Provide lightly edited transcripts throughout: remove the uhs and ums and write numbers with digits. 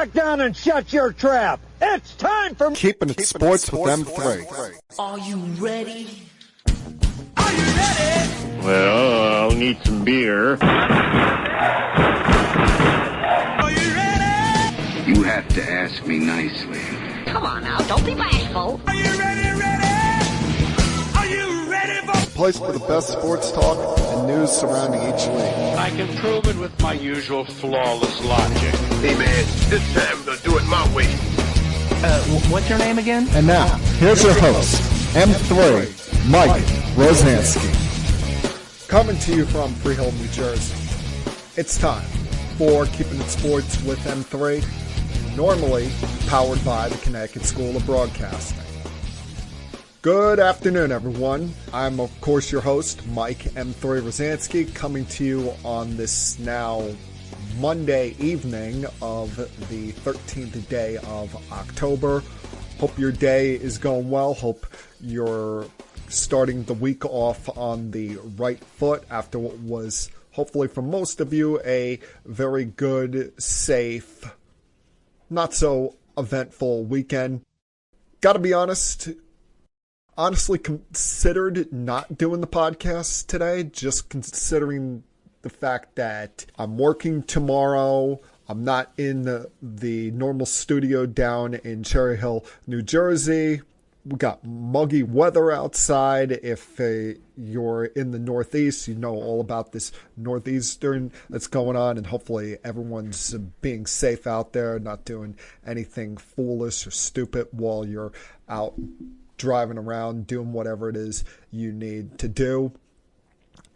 back down and shut your trap. It's time for Keeping It Sports with M3. Are you ready? Are you ready? Well, I'll need some beer. Are you ready? You have to ask me nicely. Come on now, don't be bashful. Are you ready? Are you ready for Place for the best sports talk and news surrounding each league. I can prove it with my usual flawless logic. Hey man, this time we're gonna do it my way. What's your name again? And now, here's your host, M3, Mike Rosansky. Coming to you from Freehold, New Jersey. It's time for Keeping It Sports with M3, normally powered by the Connecticut School of Broadcasting. Good afternoon, everyone. I'm, of course, your host, Mike M3 Rosansky, coming to you on this now Monday evening of the 13th day of October. Hope your day is going well. Hope you're starting the week off on the right foot after what was, hopefully for most of you, a very good, safe, not so eventful weekend. Gotta be honestly considered not doing the podcast today, just considering the fact that I'm working tomorrow. I'm not in the normal studio down in Cherry Hill, New Jersey. We got muggy weather outside. If you're in the Northeast, you know all about this northeastern that's going on, and hopefully everyone's being safe out there, not doing anything foolish or stupid while you're out driving around, doing whatever it is you need to do.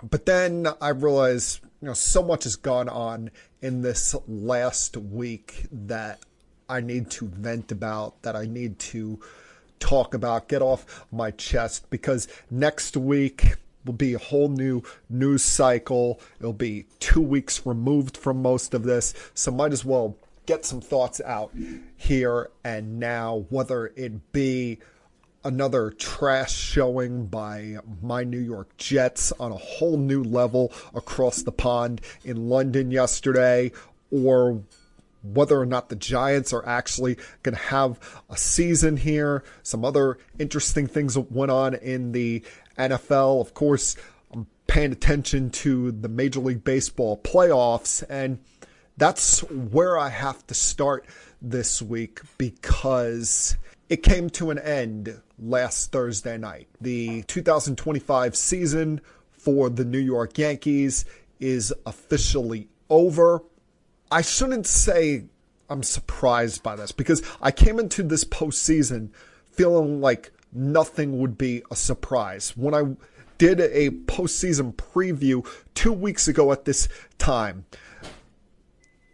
But then I realized, so much has gone on in this last week that I need to vent about, that I need to talk about, get off my chest, because next week will be a whole new news cycle. It'll be 2 weeks removed from most of this, so might as well get some thoughts out here and now, whether it be another trash showing by my New York Jets on a whole new level across the pond in London yesterday, or whether or not the Giants are actually going to have a season here. Some other interesting things that went on in the NFL. Of course, I'm paying attention to the Major League Baseball playoffs, and that's where I have to start this week, because it came to an end last Thursday night. The 2025 season for the New York Yankees is officially over. I shouldn't say I'm surprised by this, because I came into this postseason feeling like nothing would be a surprise. When I did a postseason preview 2 weeks ago at this time,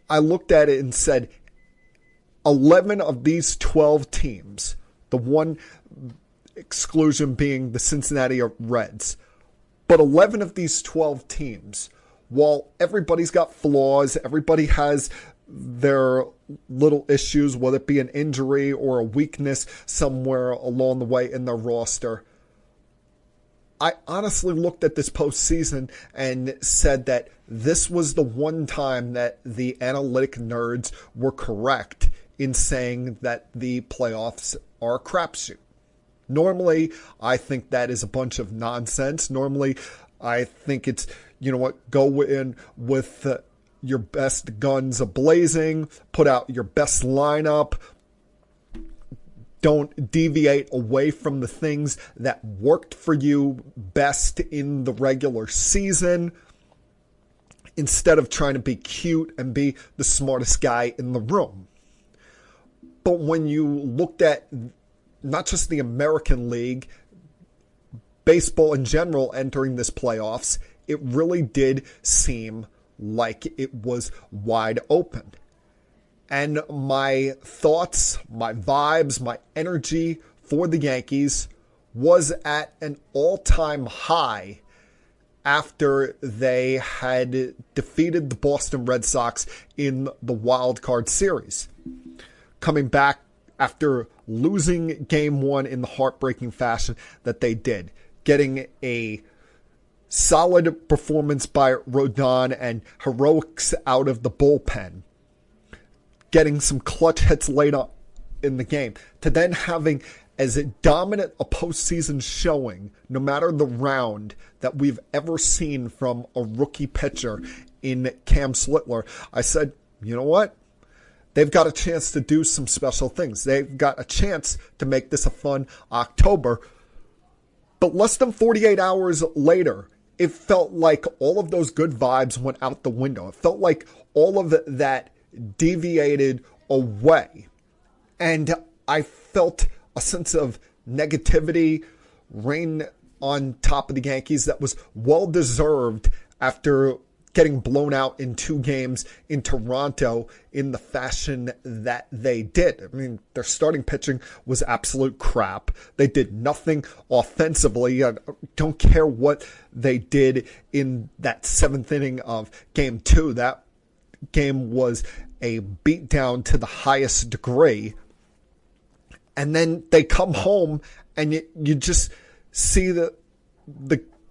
I looked at it and said 11 of these 12 teams, the one exclusion being the Cincinnati Reds, but 11 of these 12 teams, while everybody's got flaws, everybody has their little issues, whether it be an injury or a weakness somewhere along the way in their roster, I honestly looked at this postseason and said that this was the one time that the analytic nerds were correct in saying that the playoffs are a crapshoot. Normally, I think that is a bunch of nonsense. Normally, I think it's, go in with your best guns a-blazing, put out your best lineup, don't deviate away from the things that worked for you best in the regular season, instead of trying to be cute and be the smartest guy in the room. But when you looked at not just the American League, baseball in general entering this playoffs, it really did seem like it was wide open. And my thoughts, my vibes, my energy for the Yankees was at an all-time high after they had defeated the Boston Red Sox in the wild card series. Coming back after losing game one in the heartbreaking fashion that they did, getting a solid performance by Rodon and heroics out of the bullpen, getting some clutch hits late up in the game, to then having as dominant a postseason showing, no matter the round, that we've ever seen from a rookie pitcher in Cam Slittler, I said, you know what? They've got a chance to do some special things. They've got a chance to make this a fun October. But less than 48 hours later, it felt like all of those good vibes went out the window. It felt like all of that deviated away. And I felt a sense of negativity reign on top of the Yankees that was well-deserved after getting blown out in 2 games in Toronto in the fashion that they did. I mean, their starting pitching was absolute crap. They did nothing offensively. I don't care what they did in that 7th inning of Game 2. That game was a beatdown to the highest degree. And then they come home and you just see the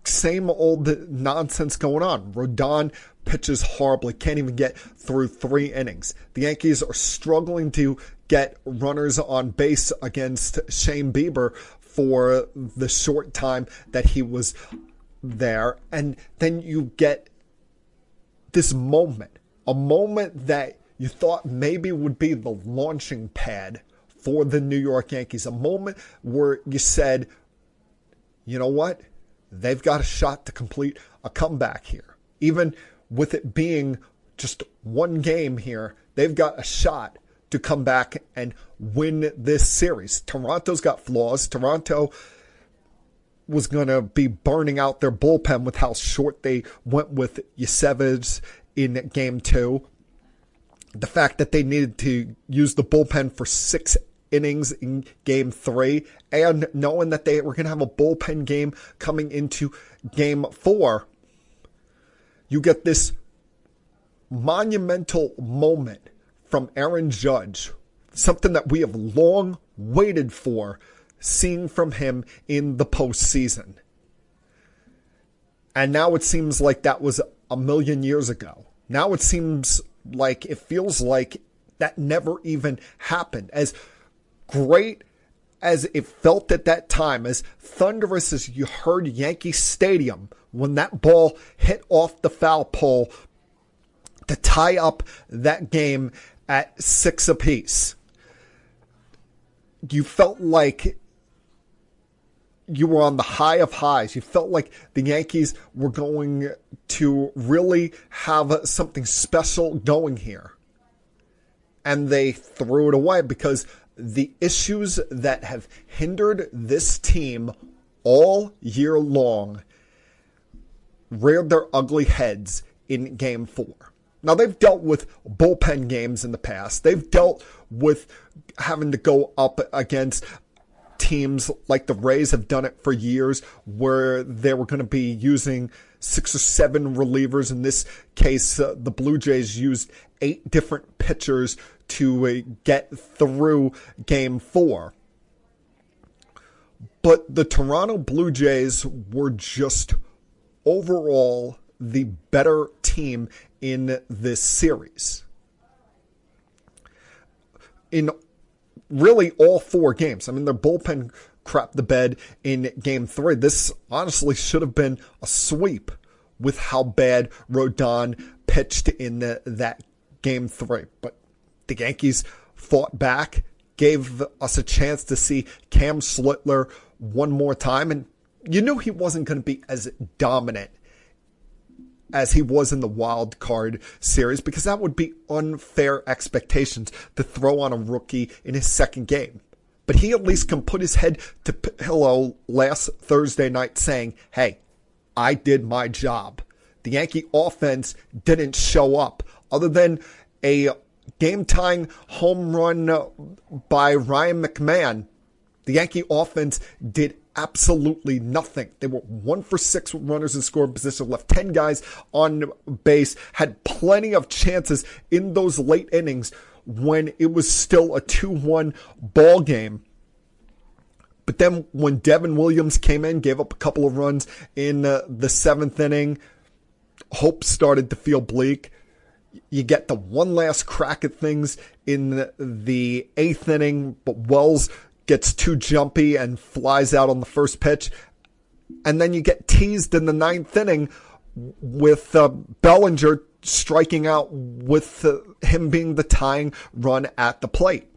same old nonsense going on. Rodon pitches horribly, can't even get through 3 innings. The Yankees are struggling to get runners on base against Shane Bieber for the short time that he was there. And then you get this moment, a moment that you thought maybe would be the launching pad for the New York Yankees, a moment where you said, you know what? They've got a shot to complete a comeback here. Even with it being just 1 game here, they've got a shot to come back and win this series. Toronto's got flaws. Toronto was going to be burning out their bullpen with how short they went with Yesevich in Game 2. The fact that they needed to use the bullpen for 6 innings in Game 3, and knowing that they were going to have a bullpen game coming into Game 4, you get this monumental moment from Aaron Judge, something that we have long waited for, seeing from him in the postseason. And now it seems like that was a million years ago. Now it seems like, it feels like that never even happened. As great as it felt at that time, as thunderous as you heard Yankee Stadium when that ball hit off the foul pole to tie up that game at 6 apiece, you felt like you were on the high of highs. You felt like the Yankees were going to really have something special going here. And they threw it away because the issues that have hindered this team all year long reared their ugly heads in Game 4. Now, they've dealt with bullpen games in the past. They've dealt with having to go up against teams like the Rays have done it for years, where they were going to be using 6 or 7 relievers. In this case, the Blue Jays used 8 different pitchers to get through Game 4. But the Toronto Blue Jays were just overall the better team in this series. In really all 4 games. I mean, their bullpen crapped the bed in Game 3. This honestly should have been a sweep with how bad Rodon pitched in that Game 3. But the Yankees fought back, gave us a chance to see Cam Slittler one more time, and you knew he wasn't going to be as dominant as he was in the wild card series, because that would be unfair expectations to throw on a rookie in his 2nd game. But he at least can put his head to pillow last Thursday night saying, hey, I did my job. The Yankee offense didn't show up other than a game-tying home run by Ryan McMahon. The Yankee offense did absolutely nothing. They were 1 for 6 runners in scoring position, left 10 guys on base, had plenty of chances in those late innings when it was still a 2-1 ball game. But then when Devin Williams came in, gave up a couple of runs in the 7th inning, hope started to feel bleak. You get the one last crack at things in the 8th inning, but Wells gets too jumpy and flies out on the first pitch. And then you get teased in the 9th inning with Bellinger striking out with him being the tying run at the plate.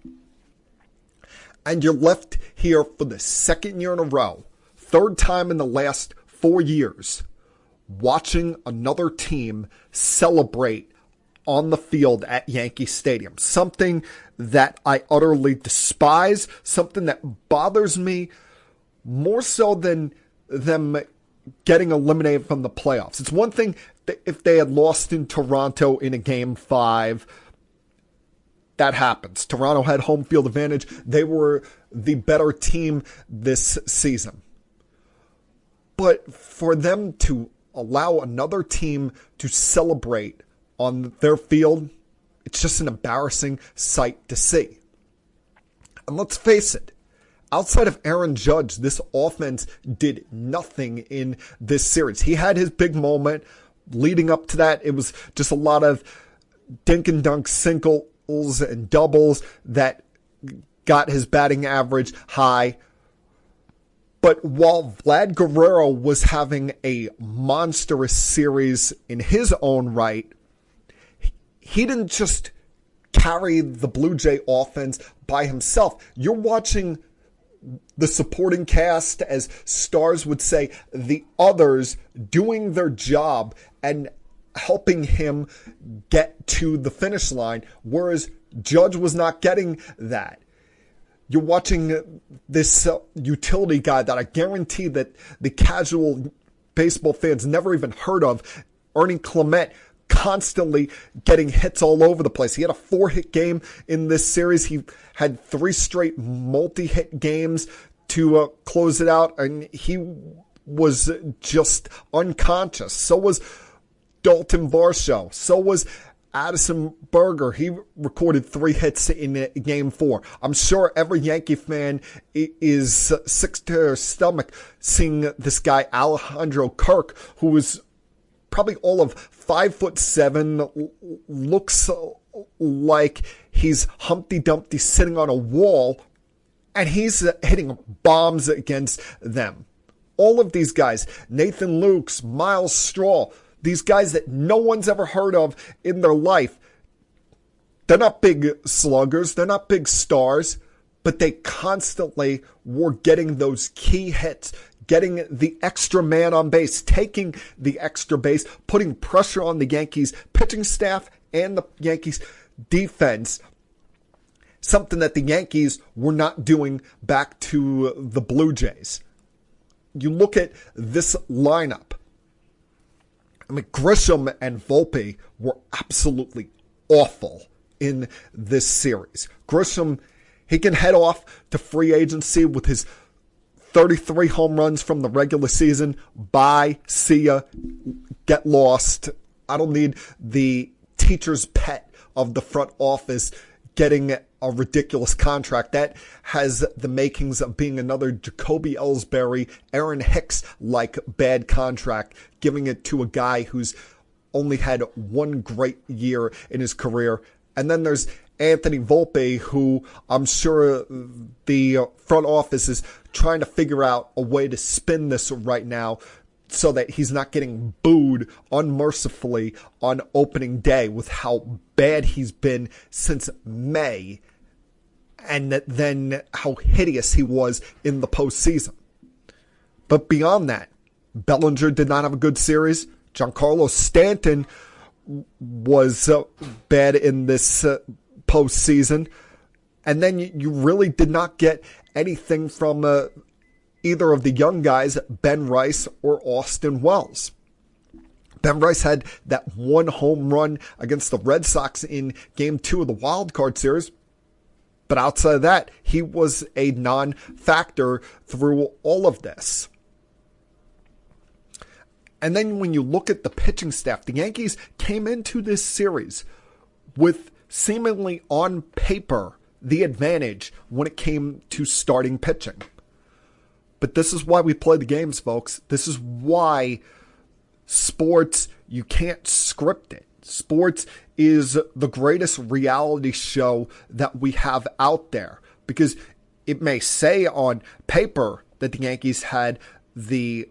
And you're left here for the second year in a row, third time in the last 4 years, watching another team celebrate on the field at Yankee Stadium. Something that I utterly despise, something that bothers me more so than them getting eliminated from the playoffs. It's one thing if they had lost in Toronto in a Game 5. That happens. Toronto had home field advantage. They were the better team this season. But for them to allow another team to celebrate on their field, it's just an embarrassing sight to see. And let's face it, outside of Aaron Judge, this offense did nothing in this series. He had his big moment. Leading up to that, it was just a lot of dink and dunk singles and doubles that got his batting average high. But while Vlad Guerrero was having a monstrous series in his own right, he didn't just carry the Blue Jay offense by himself. You're watching the supporting cast, as Stars would say, the others doing their job and helping him get to the finish line, whereas Judge was not getting that. You're watching this utility guy that I guarantee that the casual baseball fans never even heard of, Ernie Clement, constantly getting hits all over the place. He had a 4-hit game in this series. He had 3 straight multi-hit games to close it out, and he was just unconscious. So was Dalton Varsho. So was Addison Berger. He recorded 3 hits in Game 4. I'm sure every Yankee fan is sick to their stomach seeing this guy, Alejandro Kirk, who was probably all of 5'7", looks like he's Humpty Dumpty sitting on a wall, and he's hitting bombs against them. All of these guys, Nathan Lukes, Miles Straw, these guys that no one's ever heard of in their life, they're not big sluggers, they're not big stars, but they constantly were getting those key hits, getting the extra man on base, taking the extra base, putting pressure on the Yankees pitching staff and the Yankees defense. Something that the Yankees were not doing back to the Blue Jays. You look at this lineup. I mean, Grisham and Volpe were absolutely awful in this series. Grisham, he can head off to free agency with his 33 home runs from the regular season. Bye, see ya, get lost. I don't need the teacher's pet of the front office getting a ridiculous contract. That has the makings of being another Jacoby Ellsbury, Aaron Hicks-like bad contract, giving it to a guy who's only had 1 great year in his career. And then there's Anthony Volpe, who I'm sure the front office is trying to figure out a way to spin this right now so that he's not getting booed unmercifully on opening day with how bad he's been since May, and then how hideous he was in the postseason. But beyond that, Bellinger did not have a good series. Giancarlo Stanton was bad in this postseason. And then you really did not get anything from either of the young guys, Ben Rice or Austin Wells. Ben Rice had that 1 home run against the Red Sox in Game 2 of the Wild Card Series. But outside of that, he was a non-factor through all of this. And then when you look at the pitching staff, the Yankees came into this series with seemingly on paper the advantage when it came to starting pitching. But this is why we play the games, folks. This is why sports, you can't script it. Sports is the greatest reality show that we have out there, because it may say on paper that the Yankees had the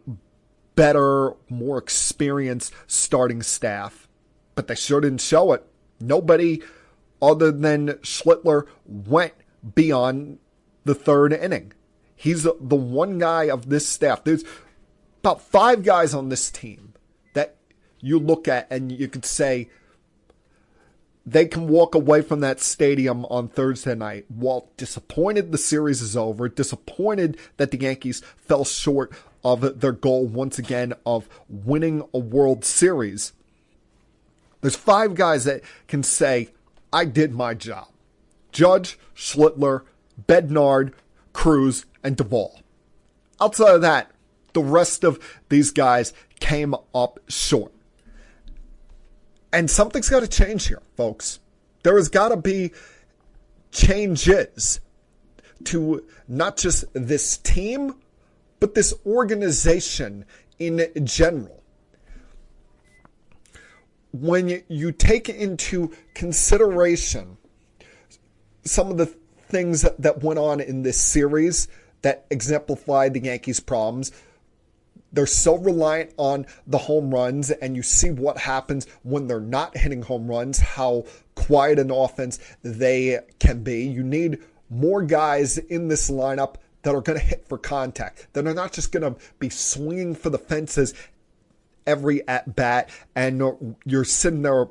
better, more experienced starting staff, but they sure didn't show it. Nobody other than Schlittler went beyond the third inning. He's the one guy of this staff. There's about 5 guys on this team that you look at and you could say they can walk away from that stadium on Thursday night while disappointed the series is over, disappointed that the Yankees fell short of their goal once again of winning a World Series. There's 5 guys that can say, I did my job. Judge, Schlittler, Bednard, Cruz, and Duvall. Outside of that, the rest of these guys came up short. And something's got to change here, folks. There has got to be changes to not just this team, but this organization in general. When you take into consideration some of the things that went on in this series that exemplified the Yankees' problems, they're so reliant on the home runs, and you see what happens when they're not hitting home runs, how quiet an offense they can be. You need more guys in this lineup that are going to hit for contact, that are not just going to be swinging for the fences every at-bat, and you're sitting there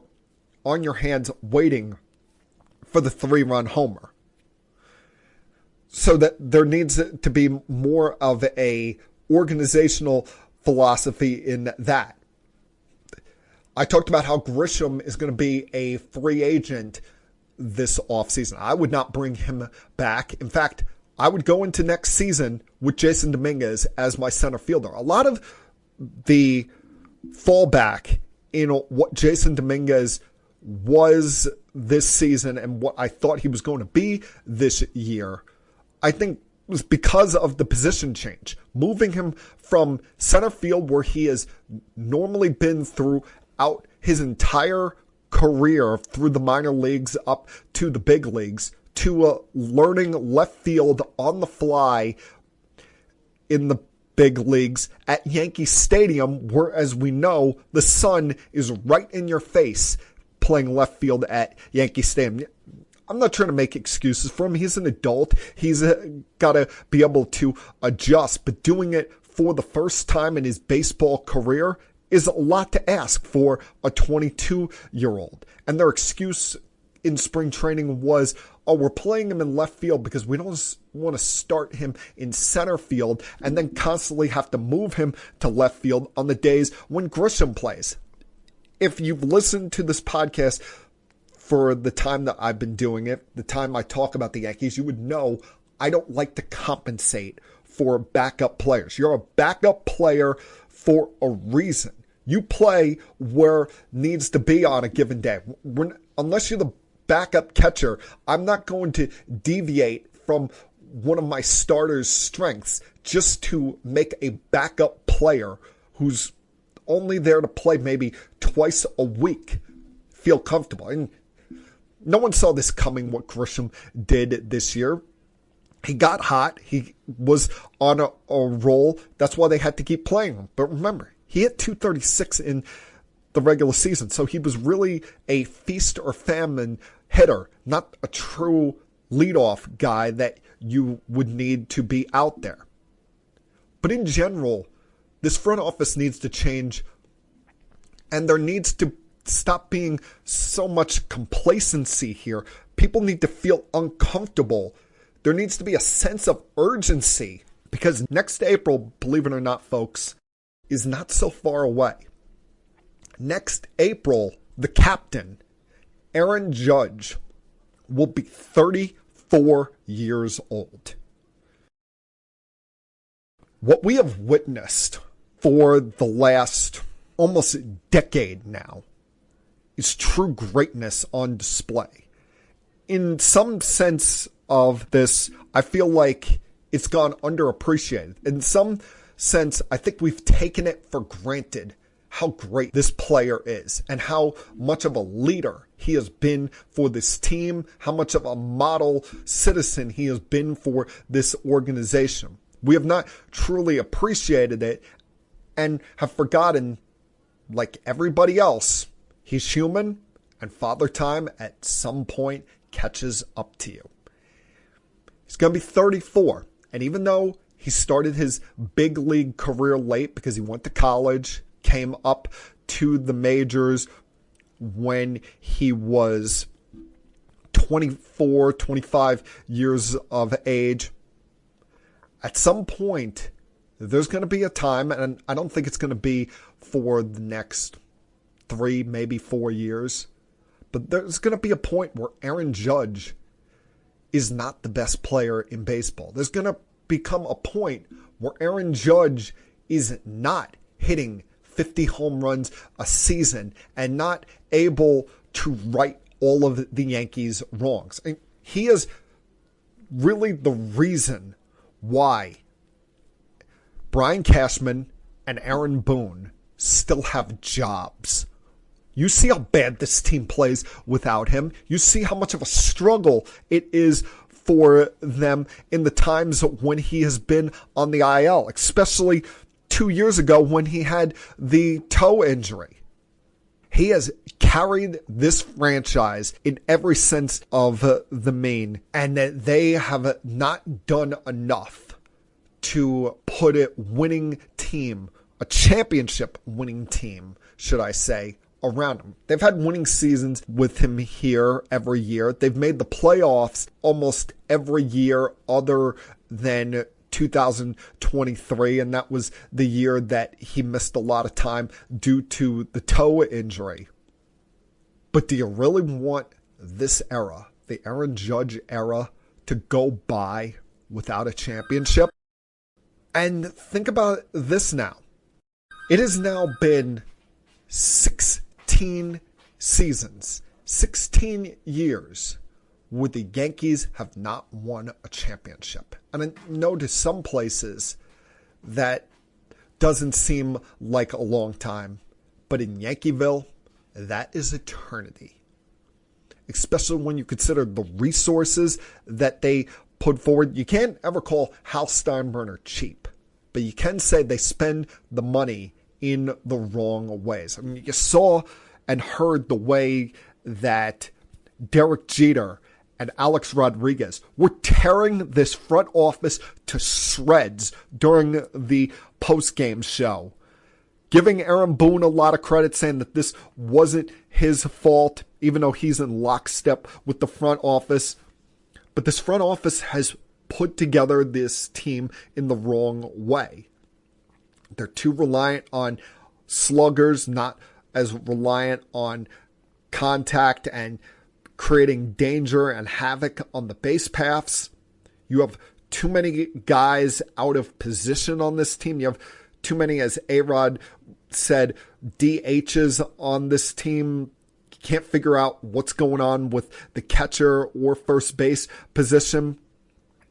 on your hands waiting for the 3-run homer. So that there needs to be more of a organizational philosophy in that. I talked about how Grisham is going to be a free agent this offseason. I would not bring him back. In fact, I would go into next season with Jason Dominguez as my center fielder. A lot of the fallback in what Jason Dominguez was this season and what I thought he was going to be this year, I think was because of the position change. Moving him from center field, where he has normally been throughout his entire career through the minor leagues up to the big leagues, to learning left field on the fly in the big leagues at Yankee Stadium, where, as we know, the sun is right in your face playing left field at Yankee Stadium. I'm not trying to make excuses for him. He's an adult. He's got to be able to adjust. But doing it for the first time in his baseball career is a lot to ask for a 22-year-old. And their excuse in spring training was, oh, we're playing him in left field because we don't want to start him in center field and then constantly have to move him to left field on the days when Grisham plays. If you've listened to this podcast for the time that I've been doing it, the time I talk about the Yankees, you would know I don't like to compensate for backup players. You're a backup player for a reason. You play where needs to be on a given day. Unless you're the backup catcher, I'm not going to deviate from one of my starter's strengths just to make a backup player who's only there to play maybe twice a week feel comfortable. And no one saw this coming, what Grisham did this year. He got hot. He was on a roll. That's why they had to keep playing him. But remember, he hit .236 in the regular season. So he was really a feast or famine hitter, not a true leadoff guy that you would need to be out there. But in general, this front office needs to change, and there needs to stop being so much complacency here. People need to feel uncomfortable. There needs to be a sense of urgency, because next April, believe it or not, folks, is not so far away. Next April, the captain, Aaron Judge, will be 34 years old. What we have witnessed for the last almost decade now is true greatness on display. In some sense of this, I feel like it's gone underappreciated. In some sense, I think we've taken it for granted how great this player is and how much of a leader he has been for this team, how much of a model citizen he has been for this organization. We have not truly appreciated it and have forgotten, like everybody else, he's human and Father Time at some point catches up to you. He's going to be 34, and even though he started his big league career late because he went to college, came up to the majors when he was 24, 25 years of age. At some point, there's going to be a time, and I don't think it's going to be for the next 3, maybe 4 years, but there's going to be a point where Aaron Judge is not the best player in baseball. There's going to become a point where Aaron Judge is not hitting 50 home runs a season and not able to right all of the Yankees' wrongs. And he is really the reason why Brian Cashman and Aaron Boone still have jobs. You see how bad this team plays without him. You see how much of a struggle it is for them in the times when he has been on the IL, especially 2 years ago when he had the toe injury. He has carried this franchise in every sense of the mean, and that they have not done enough to put a winning team, a championship winning team, should I say, around him. They've had winning seasons with him here every year. They've made the playoffs almost every year other than 2023, and that was the year that he missed a lot of time due to the toe injury. But do you really want this era, the Aaron Judge era, to go by without a championship? And think about this now. It has now been 16 seasons, 16 years where the Yankees have not won a championship. And I know to some places that doesn't seem like a long time, but in Yankeeville, that is eternity. Especially when you consider the resources that they put forward. You can't ever call Hal Steinbrenner cheap, but you can say they spend the money in the wrong ways. I mean, you saw and heard the way that Derek Jeter and Alex Rodriguez were tearing this front office to shreds during the post-game show, giving Aaron Boone a lot of credit, saying that this wasn't his fault, even though he's in lockstep with the front office. But this front office has put together this team in the wrong way. They're too reliant on sluggers, not as reliant on contact and creating danger and havoc on the base paths. You have too many guys out of position on this team. You have too many, as A-Rod said, DHs on this team. You can't figure out what's going on with the catcher or first base position.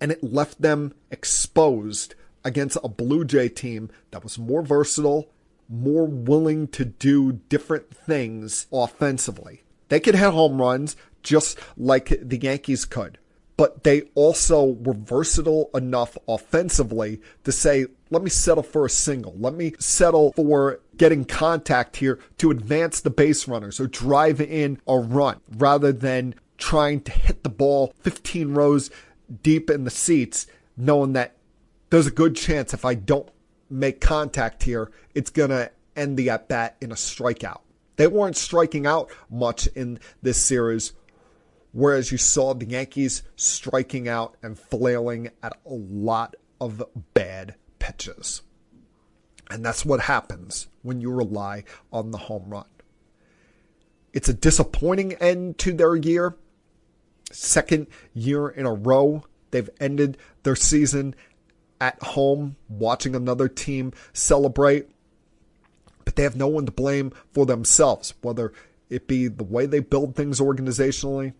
And it left them exposed against a Blue Jay team that was more versatile, more willing to do different things offensively. They could hit home runs just like the Yankees could, but they also were versatile enough offensively to say, let me settle for a single. Let me settle for getting contact here to advance the base runners or drive in a run rather than trying to hit the ball 15 rows deep in the seats, knowing that there's a good chance if I don't make contact here, it's going to end the at-bat in a strikeout. They weren't striking out much in this series, whereas you saw the Yankees striking out and flailing at a lot of bad pitches. And that's what happens when you rely on the home run. It's a disappointing end to their year. Second year in a row, they've ended their season at home, watching another team celebrate. But they have no one to blame for themselves, whether it be the way they build things organizationally,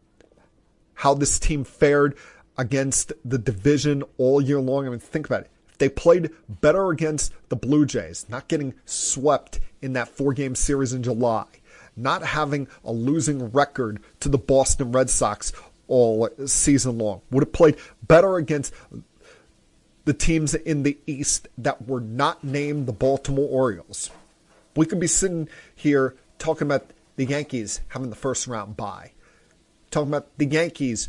how this team fared against the division all year long. I mean, think about it. If They played better against the Blue Jays, not getting swept in that 4-game series in July, not having a losing record to the Boston Red Sox all season long. Would have played better against the teams in the East that were not named the Baltimore Orioles. We could be sitting here talking about the Yankees having the first round bye, talking about the Yankees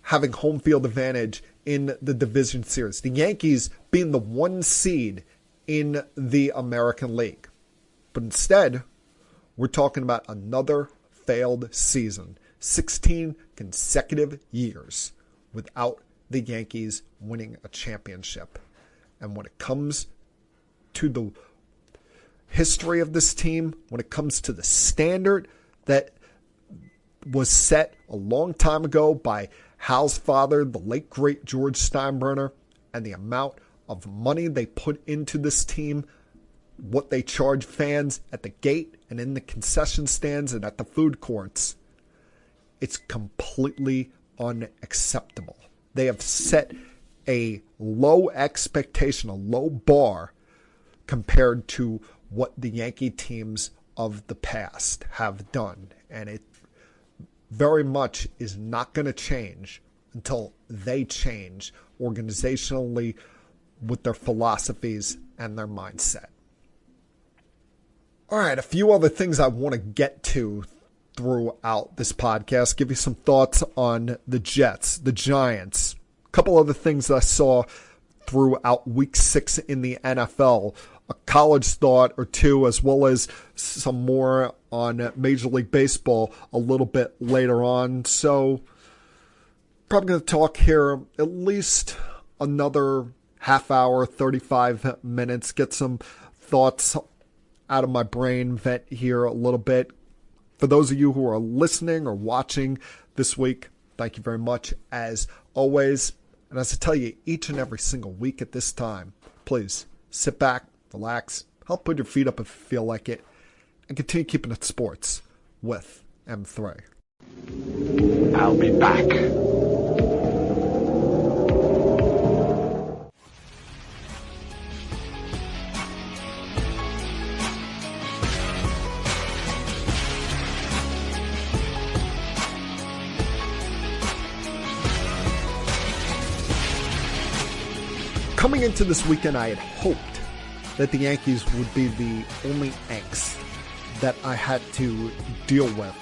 having home field advantage in the division series, the Yankees being the 1 seed in the American League. But instead, we're talking about another failed season, 16 consecutive years without the Yankees winning a championship. And when it comes to the history of this team, when it comes to the standard that was set a long time ago by Hal's father, the late great George Steinbrenner, and the amount of money they put into this team, what they charge fans at the gate and in the concession stands and at the food courts, it's completely unacceptable. They have set a low expectation, a low bar compared to what the Yankee teams of the past have done. And it very much is not going to change until they change organizationally with their philosophies and their mindset. All right, a few other things I want to get to throughout this podcast. Give you some thoughts on the Jets, the Giants. A couple other things I saw throughout week 6 in the NFL. A college thought or two, as well as some more on Major League Baseball a little bit later on. So probably going to talk here at least another half hour, 35 minutes, get some thoughts out of my brain, vent here a little bit. For those of you who are listening or watching this week, thank you very much as always. And as I tell you each and every single week at this time, please sit back, relax, help put your feet up if you feel like it, and continue keeping it sports with M3. I'll be back. Coming into this weekend, I had hoped that the Yankees would be the only angst that I had to deal with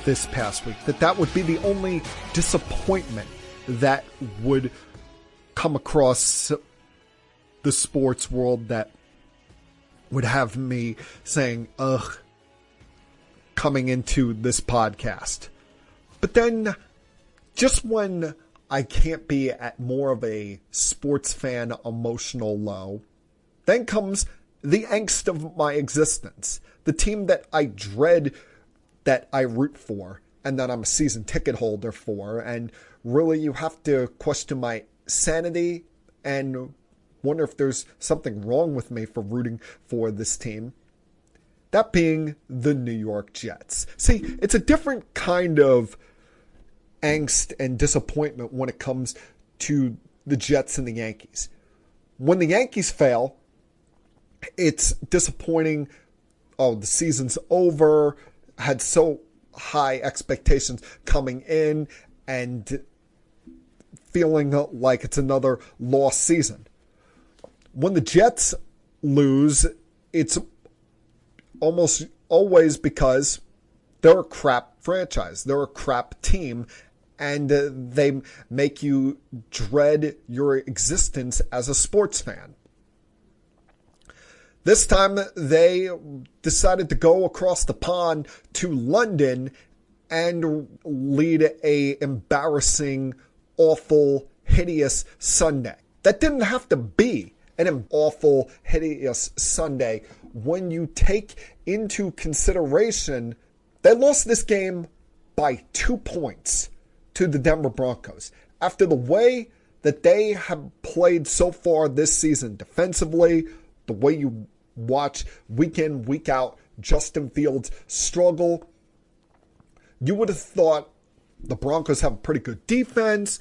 this past week. That would be the only disappointment that would come across the sports world that would have me saying, ugh, coming into this podcast. But then, just when I can't be at more of a sports fan emotional low, then comes the angst of my existence. The team that I dread, that I root for, and that I'm a season ticket holder for. And really, you have to question my sanity and wonder if there's something wrong with me for rooting for this team. That being the New York Jets. See, it's a different kind of angst and disappointment when it comes to the Jets and the Yankees. When the Yankees fail, it's disappointing. Oh, the season's over. Had so high expectations coming in and feeling like it's another lost season. When the Jets lose, it's almost always because they're a crap franchise. They're a crap team. And they make you dread your existence as a sports fan. This time, they decided to go across the pond to London and lead a embarrassing, awful, hideous Sunday. That didn't have to be an awful, hideous Sunday when you take into consideration they lost this game by 2 points to the Denver Broncos. After the way that they have played so far this season defensively, the way you watch week in, week out Justin Fields struggle, you would have thought the Broncos have a pretty good defense.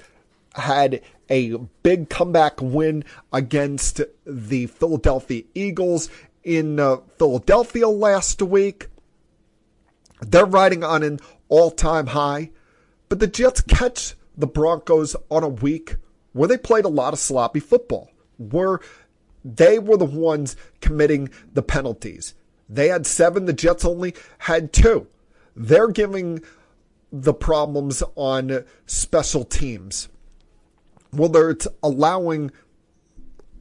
had a big comeback win against the Philadelphia Eagles in Philadelphia last week. They're riding on an all-time high. But the Jets catch the Broncos on a week where they played a lot of sloppy football, where they were the ones committing the penalties. They had 7, the Jets only had 2. They're giving the problems on special teams, whether it's allowing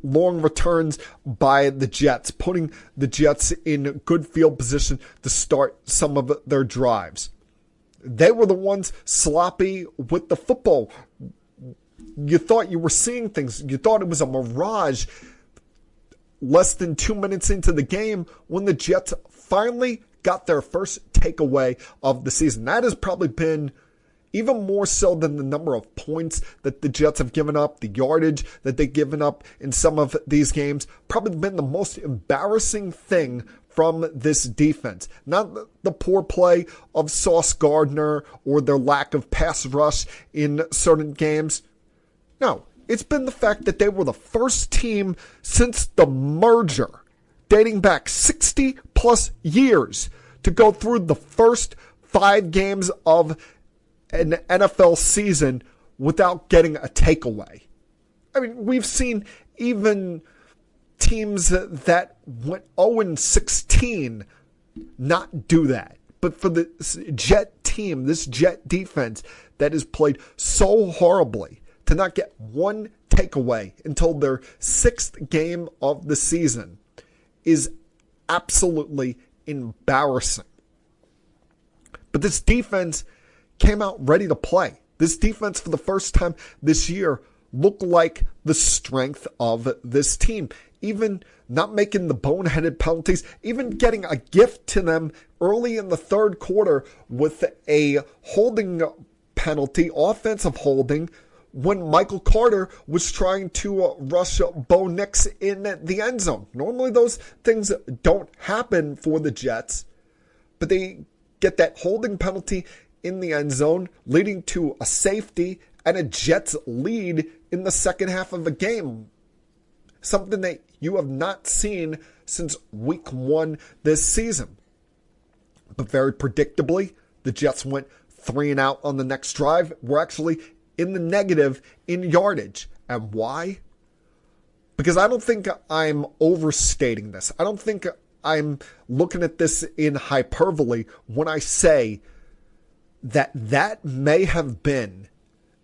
long returns by the Jets, putting the Jets in good field position to start some of their drives. They were the ones sloppy with the football. You thought you were seeing things. You thought it was a mirage less than 2 minutes into the game when the Jets finally got their first takeaway of the season. That has probably been even more so than the number of points that the Jets have given up, the yardage that they've given up in some of these games, probably been the most embarrassing thing from this defense. Not the poor play of Sauce Gardner or their lack of pass rush in certain games. No, it's been the fact that they were the first team since the merger, dating back 60 plus years, to go through the first 5 games of an NFL season without getting a takeaway. I mean, we've seen even teams that went 0-16 not do that. But for this Jet team, this Jet defense that has played so horribly to not get one takeaway until their 6th game of the season is absolutely embarrassing. But this defense came out ready to play. This defense, for the first time this year, looked like the strength of this team. Even not making the boneheaded penalties, even getting a gift to them early in the third quarter with a holding penalty, offensive holding, when Michael Carter was trying to rush Bo Nix in the end zone. Normally those things don't happen for the Jets, but they get that holding penalty in the end zone, leading to a safety and a Jets lead in the second half of the game. Something that you have not seen since week 1 this season. But very predictably, the Jets went 3 and out on the next drive. We're actually in the negative in yardage. And why? Because I don't think I'm overstating this. I don't think I'm looking at this in hyperbole when I say that may have been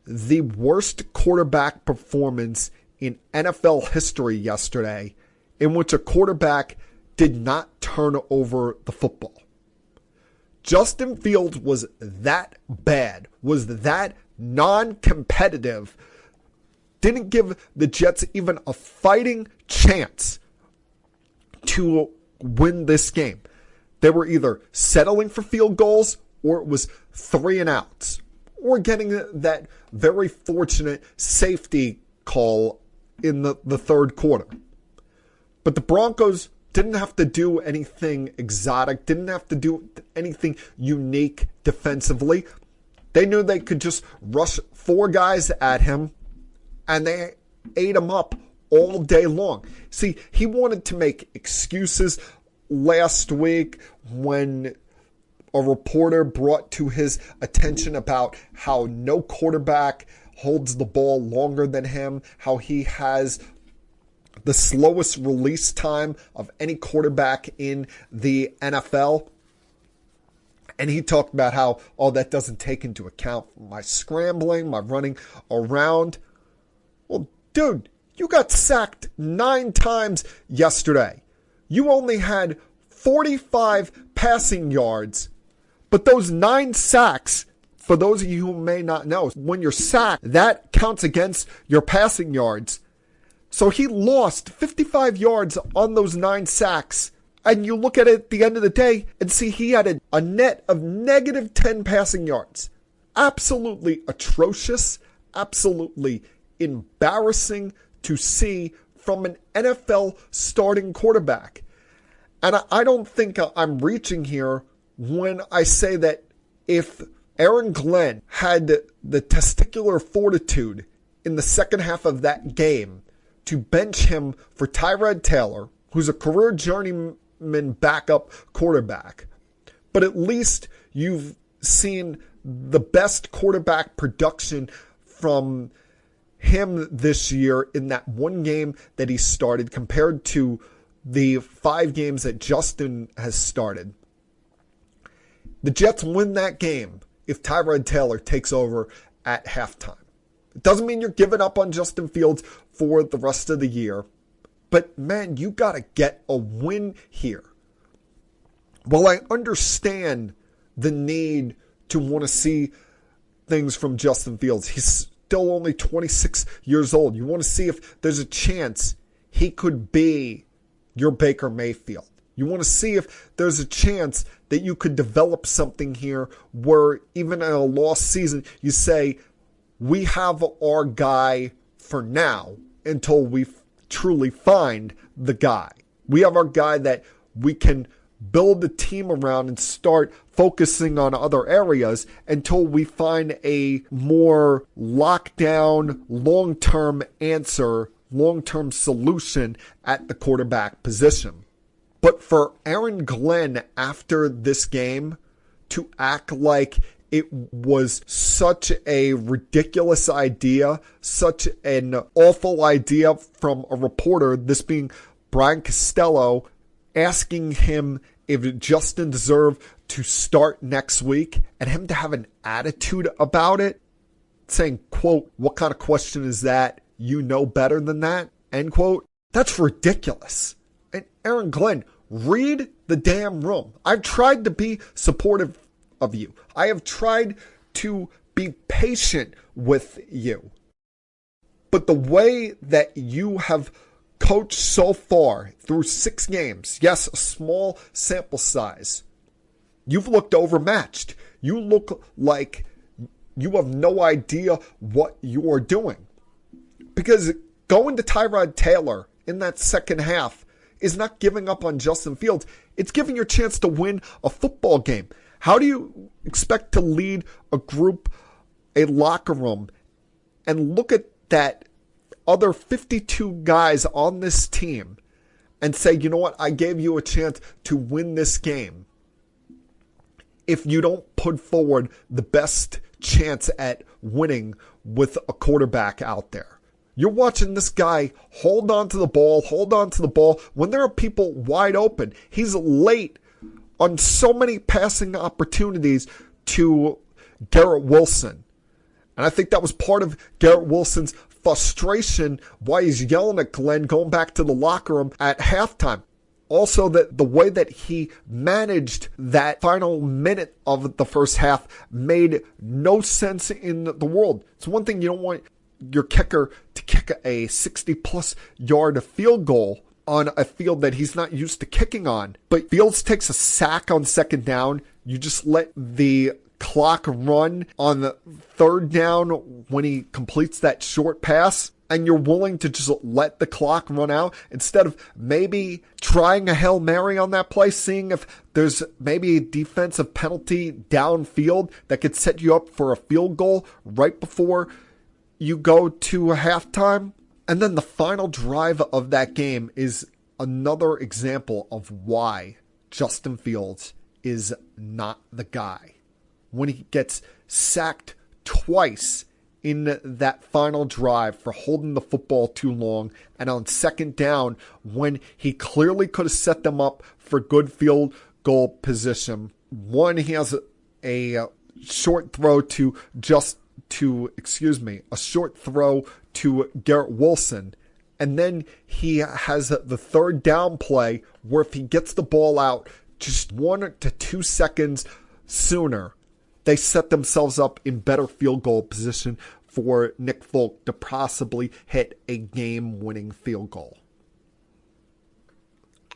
the worst quarterback performance in NFL history yesterday, in which a quarterback did not turn over the football. Justin Fields was that bad, was that non-competitive, didn't give the Jets even a fighting chance to win this game. They were either settling for field goals or it was 3 and outs, or getting that very fortunate safety call in the third quarter. But the Broncos didn't have to do anything exotic, didn't have to do anything unique defensively. They knew they could just rush 4 guys at him, and they ate him up all day long. See, he wanted to make excuses last week when a reporter brought to his attention about how no quarterback holds the ball longer than him, how he has the slowest release time of any quarterback in the NFL. And he talked about how, that doesn't take into account my scrambling, my running around. Well, dude, you got sacked 9 times yesterday. You only had 45 passing yards, but those 9 sacks, for those of you who may not know, when you're sacked, that counts against your passing yards. So he lost 55 yards on those 9 sacks. And you look at it at the end of the day and see he had a net of negative 10 passing yards. Absolutely atrocious, absolutely embarrassing to see from an NFL starting quarterback. And I don't think I'm reaching here when I say that if Aaron Glenn had the testicular fortitude in the second half of that game to bench him for Tyrod Taylor, who's a career journeyman backup quarterback. But at least you've seen the best quarterback production from him this year in that one game that he started compared to the 5 games that Justin has started. The Jets win that game if Tyrod Taylor takes over at halftime. It doesn't mean you're giving up on Justin Fields for the rest of the year. But man, you got to get a win here. While I understand the need to want to see things from Justin Fields, he's still only 26 years old. You want to see if there's a chance he could be your Baker Mayfield. You want to see if there's a chance that you could develop something here where even in a lost season, you say, we have our guy for now until we truly find the guy. We have our guy that we can build the team around and start focusing on other areas until we find a more lockdown, long-term answer, long-term solution at the quarterback position. But for Aaron Glenn after this game to act like it was such a ridiculous idea, such an awful idea from a reporter, this being Brian Costello, asking him if Justin deserved to start next week and him to have an attitude about it, saying, quote, "What kind of question is that? You know better than that," end quote. That's ridiculous. And Aaron Glenn, read the damn room. I've tried to be supportive of you. I have tried to be patient with you. But the way that you have coached so far through 6 games, yes, a small sample size, you've looked overmatched. You look like you have no idea what you are doing. Because going to Tyrod Taylor in that second half is not giving up on Justin Fields. It's giving your chance to win a football game. How do you expect to lead a group, a locker room, and look at that other 52 guys on this team and say, you know what, I gave you a chance to win this game, if you don't put forward the best chance at winning with a quarterback out there? You're watching this guy hold on to the ball when there are people wide open. He's late on so many passing opportunities to Garrett Wilson. And I think that was part of Garrett Wilson's frustration why he's yelling at Glenn going back to the locker room at halftime. Also, that the way that he managed that final minute of the first half made no sense in the world. It's one thing, you don't want your kicker to kick a 60-plus yard field goal on a field that he's not used to kicking on. But Fields takes a sack on second down. You just let the clock run on the third down when he completes that short pass, and you're willing to just let the clock run out instead of maybe trying a Hail Mary on that play, seeing if there's maybe a defensive penalty downfield that could set you up for a field goal right before you go to a halftime. And then the final drive of that game is another example of why Justin Fields is not the guy. When he gets sacked twice in that final drive for holding the football too long, and on second down when he clearly could have set them up for good field goal position. One, he has a short throw to a short throw to Garrett Wilson. And then he has the third down play where if he gets the ball out just 1 to 2 seconds sooner, they set themselves up in better field goal position for Nick Folk to possibly hit a game-winning field goal.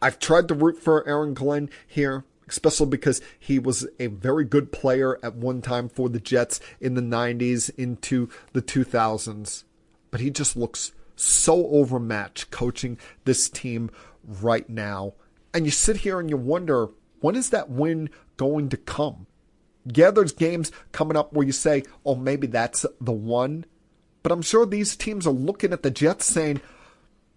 I've tried to root for Aaron Glenn here, especially because he was a very good player at one time for the Jets in the 90s into the 2000s. But he just looks so overmatched coaching this team right now. And you sit here and you wonder, when is that win going to come? Yeah, there's games coming up where you say, oh, maybe that's the one. But I'm sure these teams are looking at the Jets saying,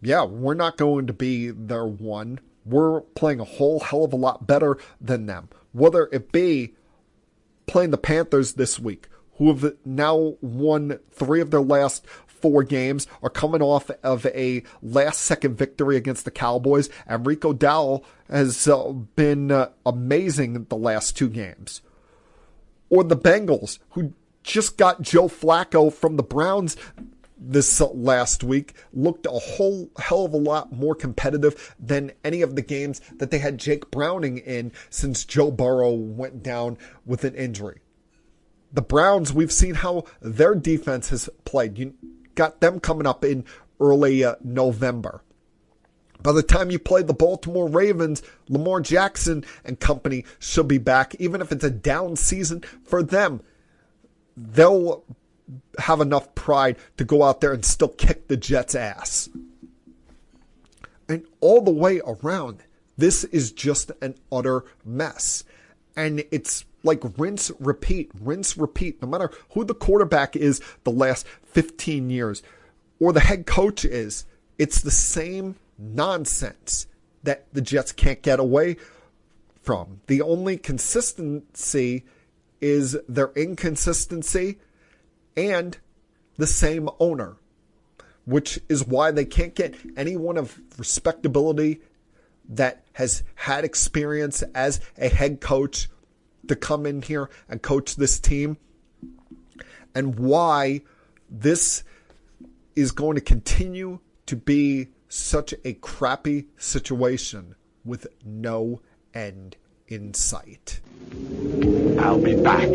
yeah, we're not going to be their one. We're playing a whole hell of a lot better than them. Whether it be playing the Panthers this week, who have now won 3 of their last 4 games, are coming off of a last-second victory against the Cowboys, and Rico Dowell has been amazing the last 2 games. Or the Bengals, who just got Joe Flacco from the Browns this last week, looked a whole hell of a lot more competitive than any of the games that they had Jake Browning in since Joe Burrow went down with an injury. The Browns, we've seen how their defense has played. You got them coming up in early November. By the time you play the Baltimore Ravens, Lamar Jackson and company should be back. Even if it's a down season for them, they'll have enough pride to go out there and still kick the Jets' ass. And all the way around, this is just an utter mess. And it's like rinse, repeat. No matter who the quarterback is the last 15 years or the head coach is, it's the same nonsense that the Jets can't get away from. The only consistency is their inconsistency and the same owner, which is why they can't get anyone of respectability that has had experience as a head coach to come in here and coach this team, and why this is going to continue to be such a crappy situation with no end in sight. I'll be back.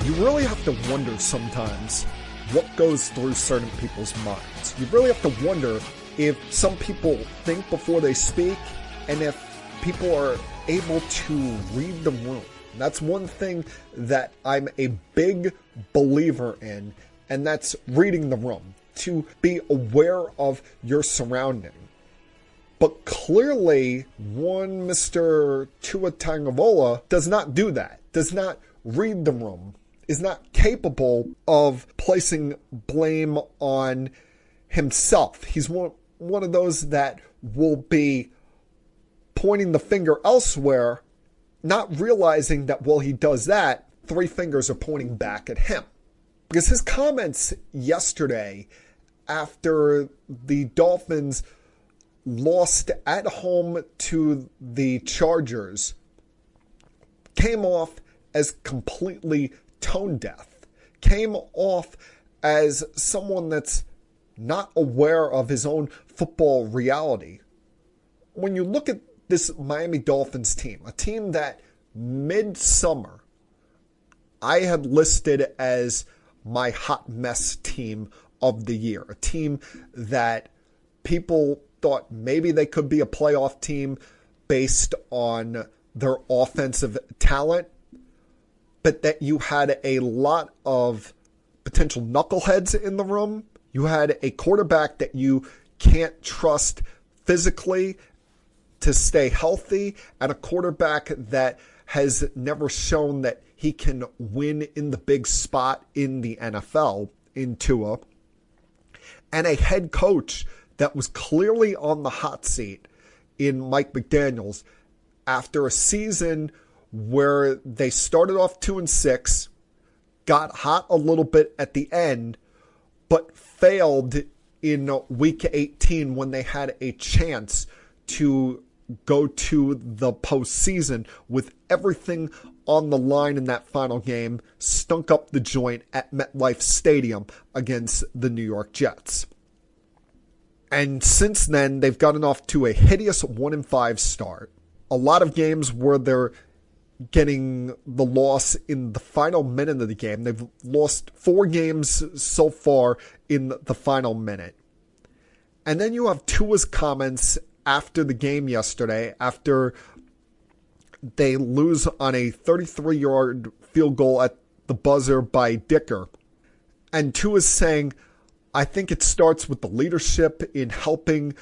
You really have to wonder sometimes what goes through certain people's minds. You really have to wonder if some people think before they speak and if people are able to read the room. That's one thing that I'm a big believer in, and that's reading the room, to be aware of your surrounding. But clearly, one Mr. Tua Tagovailoa does not do that, does not read the room, is not capable of placing blame on himself. He's one of those that will be pointing the finger elsewhere, not realizing that while he does that, 3 fingers are pointing back at him. Because his comments yesterday after the Dolphins lost at home to the Chargers came off as completely tone deaf, came off as someone that's not aware of his own football reality. When you look at this Miami Dolphins team, a team that mid-summer I had listed as my hot mess team of the year, a team that people thought maybe they could be a playoff team based on their offensive talent, but that you had a lot of potential knuckleheads in the room. You had a quarterback that you can't trust physically to stay healthy, and a quarterback that has never shown that he can win in the big spot in the NFL, in Tua, and a head coach that was clearly on the hot seat in Mike McDaniels after a season where they started off 2-6, got hot a little bit at the end, but failed in week 18 when they had a chance to go to the postseason with everything on the line in that final game, stunk up the joint at MetLife Stadium against the New York Jets. And since then, they've gotten off to a hideous 1-5 start. A lot of games where they're getting the loss in the final minute of the game. They've lost 4 games so far in the final minute. And then you have Tua's comments after the game yesterday, after they lose on a 33-yard field goal at the buzzer by Dicker. And Tua's saying, I think it starts with the leadership in helping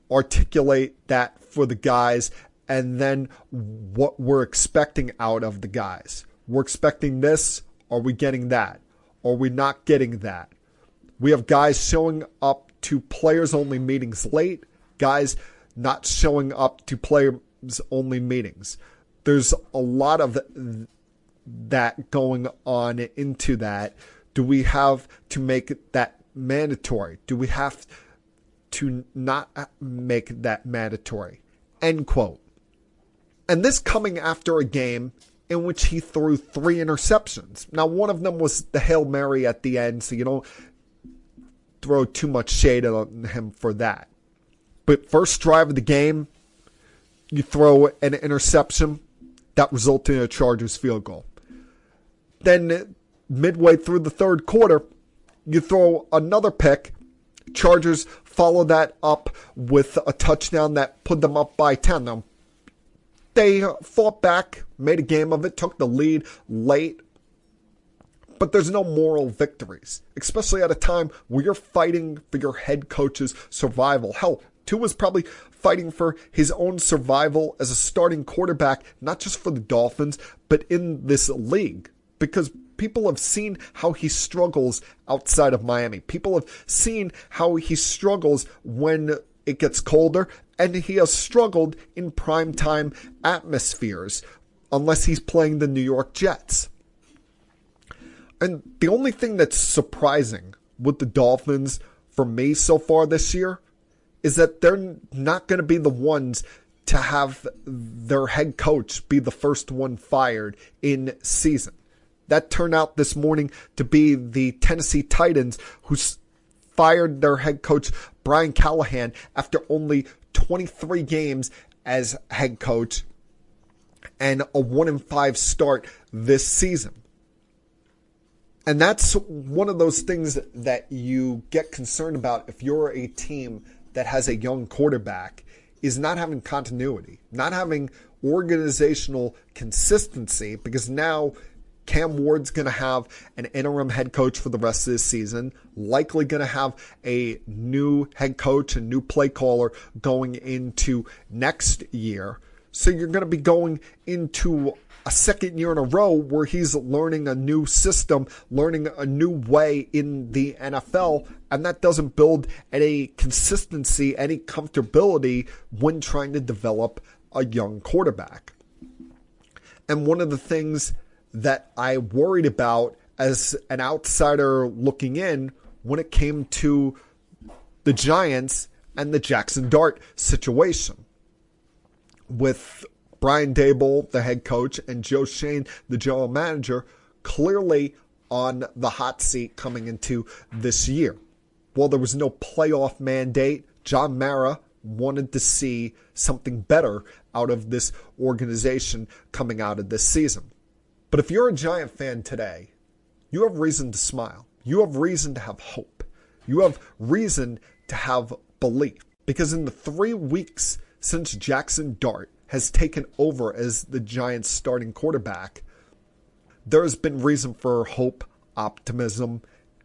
articulate that for the guys, and then what we're expecting out of the guys. We're expecting this. Are we getting that? Are we not getting that? We have guys showing up to players-only meetings late, guys not showing up to players-only meetings. There's a lot of that going on into that. Do we have to make that mandatory? Do we have to not make that mandatory? End quote. And this coming after a game in which he threw 3 interceptions. Now, one of them was the Hail Mary at the end, so you don't throw too much shade on him for that. But first drive of the game, you throw an interception that resulted in a Chargers field goal. Then midway through the third quarter, you throw another pick. Chargers follow that up with a touchdown that put them up by 10. Now, they fought back, made a game of it, took the lead late. But there's no moral victories, especially at a time where you're fighting for your head coach's survival. Hell, Tua's probably fighting for his own survival as a starting quarterback, not just for the Dolphins, but in this league. Because people have seen how he struggles outside of Miami. People have seen how he struggles when it gets colder, and he has struggled in primetime atmospheres, unless he's playing the New York Jets. And the only thing that's surprising with the Dolphins for me so far this year is that they're not going to be the ones to have their head coach be the first one fired in season. That turned out this morning to be the Tennessee Titans, who fired their head coach Brian Callahan after only 23 games as head coach and a 1-5 start this season. And that's one of those things that you get concerned about if you're a team that has a young quarterback, is not having continuity, not having organizational consistency, because now Cam Ward's going to have an interim head coach for the rest of this season, likely going to have a new head coach and new play caller going into next year. So you're going to be going into a second year in a row where he's learning a new system, learning a new way in the NFL, and that doesn't build any consistency, any comfortability when trying to develop a young quarterback. And one of the things that I worried about as an outsider looking in when it came to the Giants and the Jaxson Dart situation, with Brian Daboll, the head coach, and Joe Schoen, the general manager, clearly on the hot seat coming into this year. While there was no playoff mandate, John Mara wanted to see something better out of this organization coming out of this season. But if you're a Giant fan today, you have reason to smile. You have reason to have hope. You have reason to have belief. Because in the 3 weeks since Jaxson Dart has taken over as the Giants' starting quarterback, there has been reason for hope, optimism,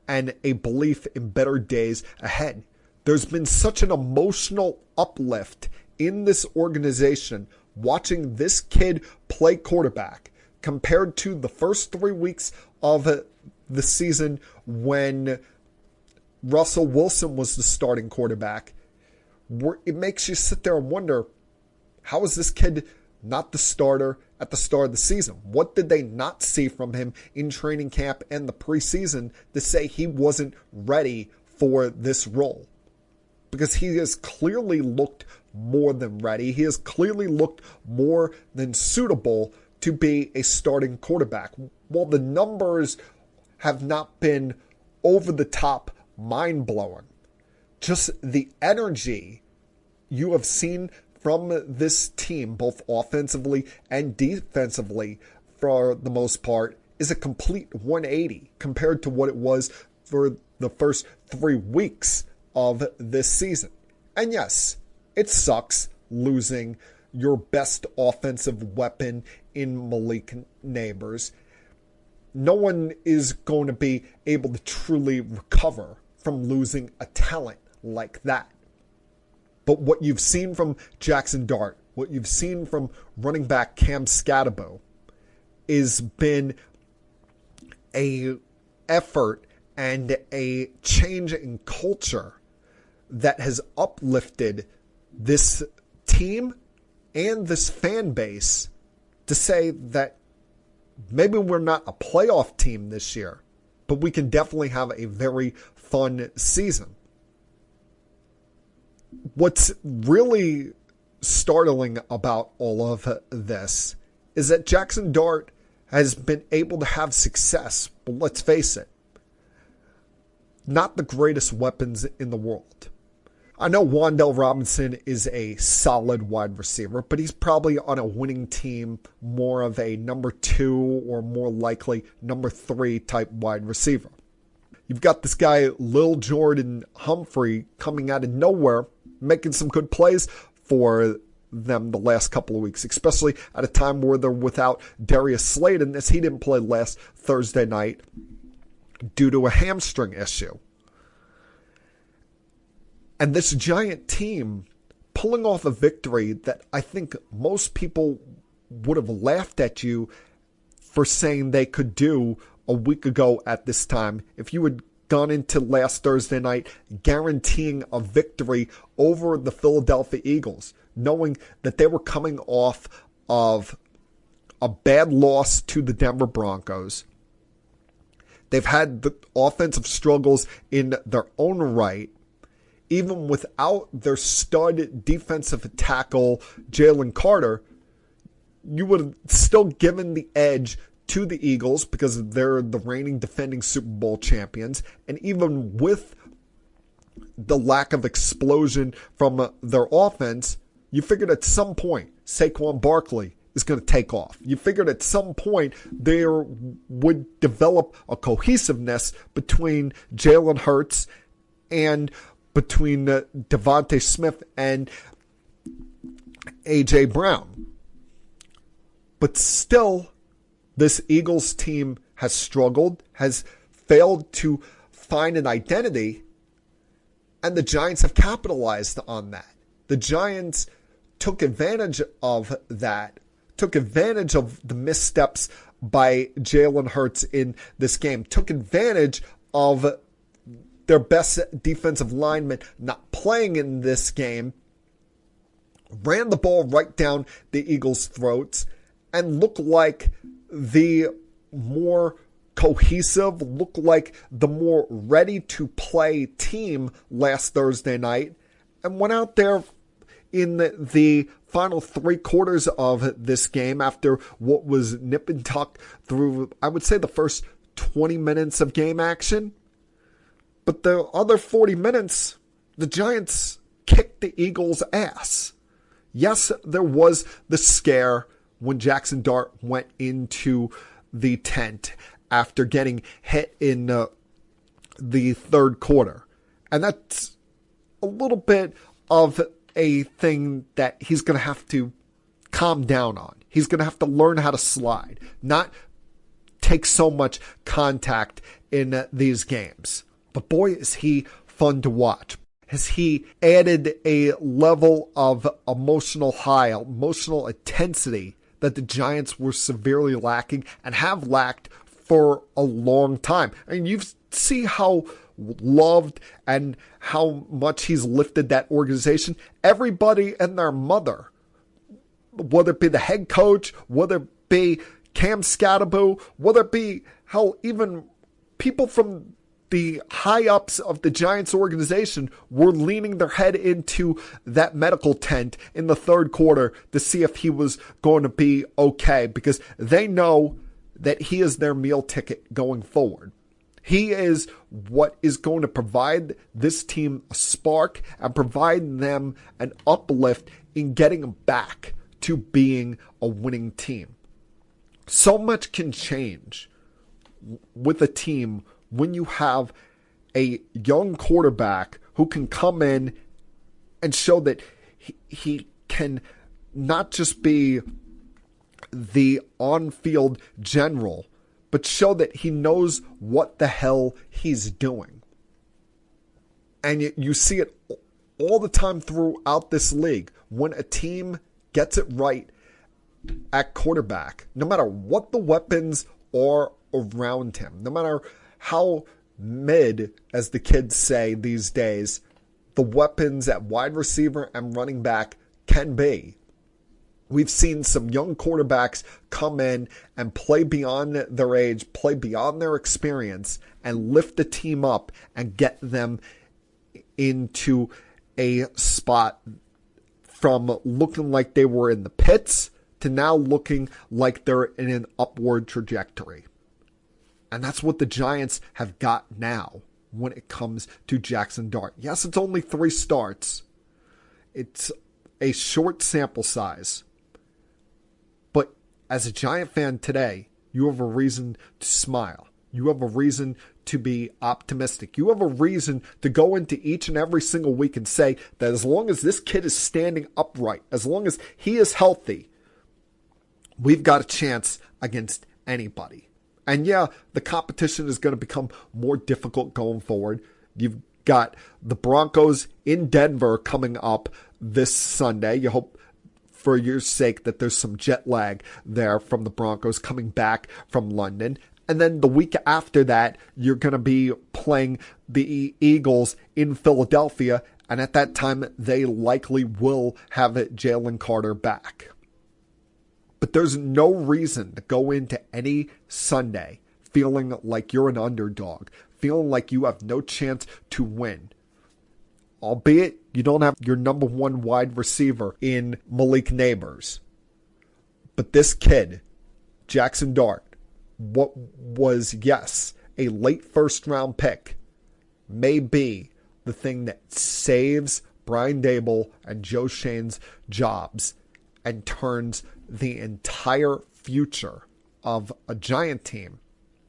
and a belief in better days ahead. There's been such an emotional uplift in this organization watching this kid play quarterback compared to the first 3 weeks of the season when Russell Wilson was the starting quarterback. It makes you sit there and wonder, how is this kid not the starter at the start of the season? What did they not see from him in training camp and the preseason to say he wasn't ready for this role? Because he has clearly looked more than ready. He has clearly looked more than suitable to be a starting quarterback. While the numbers have not been over the top mind-blowing, just the energy you have seen from this team, both offensively and defensively, for the most part, is a complete 180 compared to what it was for the first 3 weeks of this season. And yes, it sucks losing your best offensive weapon in Malik Neighbors. no one is going to be able to truly recover from losing a talent like that. But what you've seen from Jaxson Dart, what you've seen from running back Cam Scatterbo, is been a effort and a change in culture that has uplifted this team and this fan base to say that maybe we're not a playoff team this year, but we can definitely have a very fun season. What's really startling about all of this is that Jaxson Dart has been able to have success, but let's face it, not the greatest weapons in the world. I know Wan'Dale Robinson is a solid wide receiver, but he's probably on a winning team more of a number 2 or more likely number 3 type wide receiver. You've got this guy, Lil Jordan Humphrey, coming out of nowhere, making some good plays for them the last couple of weeks, especially at a time where they're without Darius Slayton, as he didn't play last Thursday night due to a hamstring issue. And this Giant team pulling off a victory that I think most people would have laughed at you for saying they could do a week ago at this time. If you had gone into last Thursday night guaranteeing a victory over the Philadelphia Eagles, knowing that they were coming off of a bad loss to the Denver Broncos. They've had the offensive struggles in their own right. Even without their stud defensive tackle, Jalen Carter, you would have still given the edge to the Eagles because they're the reigning defending Super Bowl champions. And even with the lack of explosion from their offense, you figured at some point Saquon Barkley is going to take off. You figured at some point there would develop a cohesiveness between Jalen Hurts and between Devontae Smith and A.J. Brown. But still, this Eagles team has struggled, has failed to find an identity, and the Giants have capitalized on that. The Giants took advantage of that, took advantage of the missteps by Jalen Hurts in this game, took advantage of their best defensive lineman not playing in this game, ran the ball right down the Eagles' throats, and looked like the more cohesive, looked like the more ready-to-play team last Thursday night, and went out there in the final 3 quarters of this game after what was nip and tuck through, I would say, the first 20 minutes of game action. But the other 40 minutes, the Giants kicked the Eagles' ass. Yes, there was the scare when Jaxson Dart went into the tent after getting hit in the third quarter. And that's a little bit of a thing that he's going to have to calm down on. He's going to have to learn how to slide, not take so much contact in these games. But boy, is he fun to watch. Has he added a level of emotional high, emotional intensity that the Giants were severely lacking and have lacked for a long time. I mean, you see how loved and how much he's lifted that organization. Everybody and their mother, whether it be the head coach, whether it be Cam Scatterbo, whether it be, hell, even people from the high-ups of the Giants organization were leaning their head into that medical tent in the third quarter to see if he was going to be okay, because they know that he is their meal ticket going forward. He is what is going to provide this team a spark and provide them an uplift in getting back to being a winning team. So much can change with a team when you have a young quarterback who can come in and show that he can not just be the on-field general, but show that he knows what the hell he's doing. And you see it all the time throughout this league. When a team gets it right at quarterback, no matter what the weapons are around him, no matter how mid, as the kids say these days, the weapons at wide receiver and running back can be. We've seen some young quarterbacks come in and play beyond their age, play beyond their experience, and lift the team up and get them into a spot from looking like they were in the pits to now looking like they're in an upward trajectory. And that's what the Giants have got now when it comes to Jaxson Dart. Yes, it's only 3 starts. It's a short sample size. But as a Giant fan today, you have a reason to smile. You have a reason to be optimistic. You have a reason to go into each and every single week and say that as long as this kid is standing upright, as long as he is healthy, we've got a chance against anybody. And yeah, the competition is going to become more difficult going forward. You've got the Broncos in Denver coming up this Sunday. You hope for your sake that there's some jet lag there from the Broncos coming back from London. And then the week after that, you're going to be playing the Eagles in Philadelphia. And at that time, they likely will have Jalen Carter back. But there's no reason to go into any Sunday feeling like you're an underdog, feeling like you have no chance to win. Albeit you don't have your number 1 wide receiver in Malik Neighbors. But this kid, Jaxson Dart, what was, yes, a late first-round pick, may be the thing that saves Brian Daboll and Joe Shane's jobs and turns the entire future of a Giant team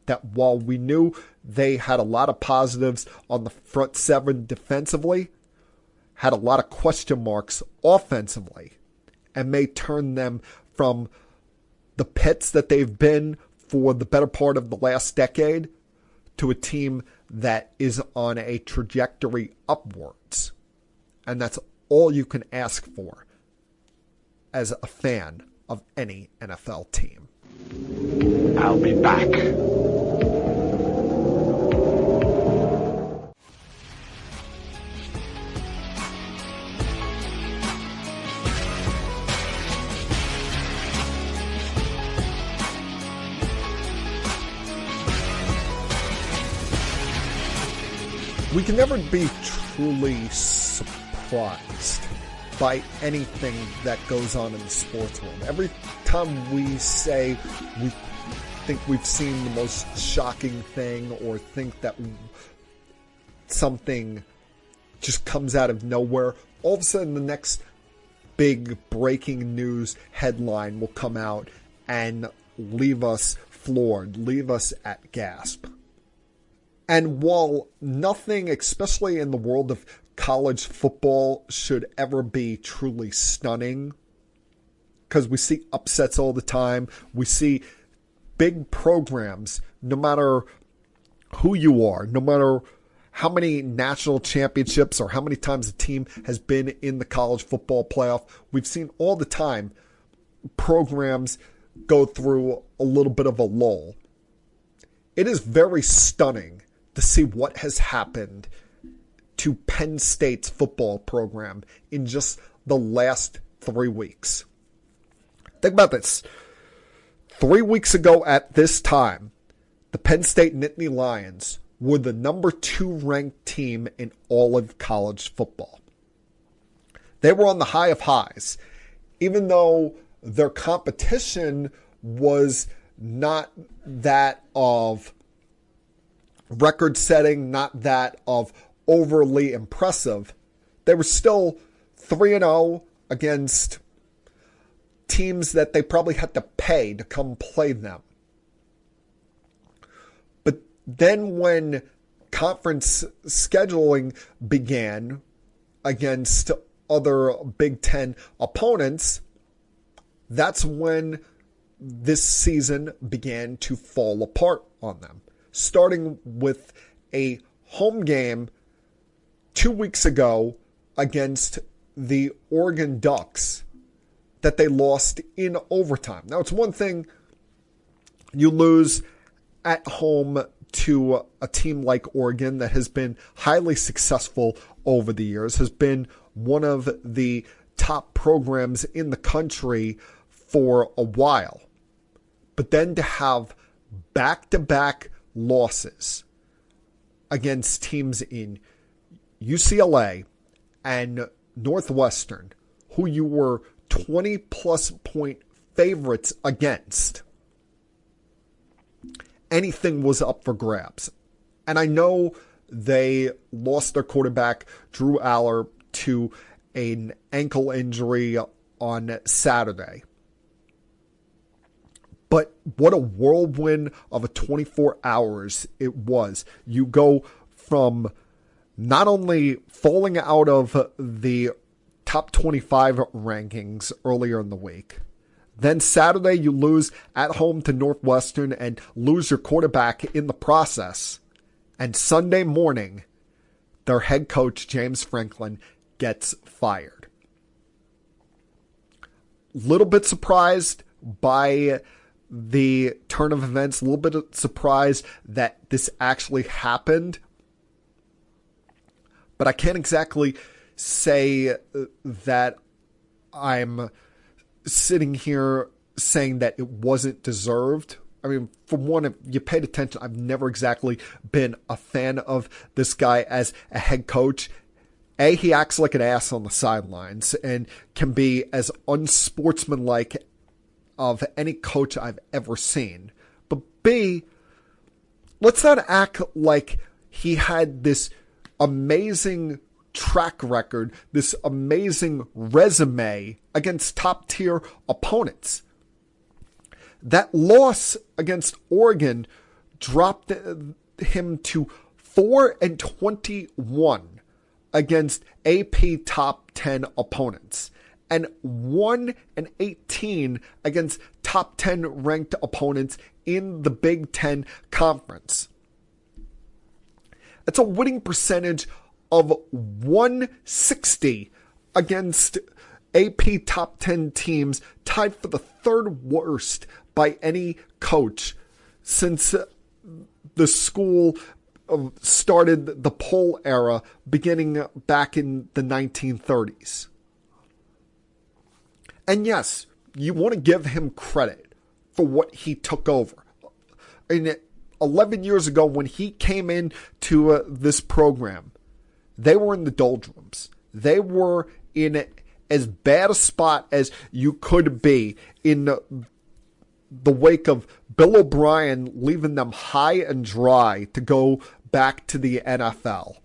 that, while we knew they had a lot of positives on the front 7 defensively, had a lot of question marks offensively, and may turn them from the pits that they've been for the better part of the last decade to a team that is on a trajectory upwards. And that's all you can ask for as a fan of any NFL team. I'll be back. We can never be truly surprised by anything that goes on in the sports world. Every time we say we think we've seen the most shocking thing or think that something just comes out of nowhere, all of a sudden the next big breaking news headline will come out and leave us floored, leave us at gasp. And while nothing, especially in the world of college football, should ever be truly stunning, because we see upsets all the time, we see big programs, no matter who you are, no matter how many national championships or how many times a team has been in the college football playoff, we've seen all the time programs go through a little bit of a lull. It is very stunning to see what has happened to Penn State's football program in just the last 3 weeks. Think about this. 3 weeks ago at this time, the Penn State Nittany Lions were the number 2 ranked team in all of college football. They were on the high of highs, even though their competition was not that of record-setting, not that of overly impressive. They were still 3-0 against teams that they probably had to pay to come play them. But then when conference scheduling began against other Big Ten opponents, that's when this season began to fall apart on them, starting with a home game 2 weeks ago against the Oregon Ducks that they lost in overtime. Now, it's one thing you lose at home to a team like Oregon that has been highly successful over the years, has been one of the top programs in the country for a while. But then to have back-to-back losses against teams in UCLA and Northwestern, who you were 20-plus point favorites against, anything was up for grabs. And I know they lost their quarterback, Drew Aller, to an ankle injury on Saturday. But what a whirlwind of a 24 hours it was. You go from not only falling out of the top 25 rankings earlier in the week, then Saturday you lose at home to Northwestern and lose your quarterback in the process. And Sunday morning, their head coach, James Franklin, gets fired. Little bit surprised by the turn of events, a little bit surprised that this actually happened. But I can't exactly say that I'm sitting here saying that it wasn't deserved. I mean, for one, if you paid attention, I've never exactly been a fan of this guy as a head coach. A, he acts like an ass on the sidelines and can be as unsportsmanlike of any coach I've ever seen. But B, let's not act like he had this amazing track record, this amazing resume against top-tier opponents. That loss against Oregon dropped him to 4-21 against AP top 10 opponents and 1-18 against top 10 ranked opponents in the Big Ten Conference. That's a winning percentage of 160 against AP top 10 teams, tied for the third worst by any coach since the school started the poll era beginning back in the 1930s. And yes, you want to give him credit for what he took over. And 11 years ago when he came into this program, they were in the doldrums. They were in as bad a spot as you could be in the wake of Bill O'Brien leaving them high and dry to go back to the NFL.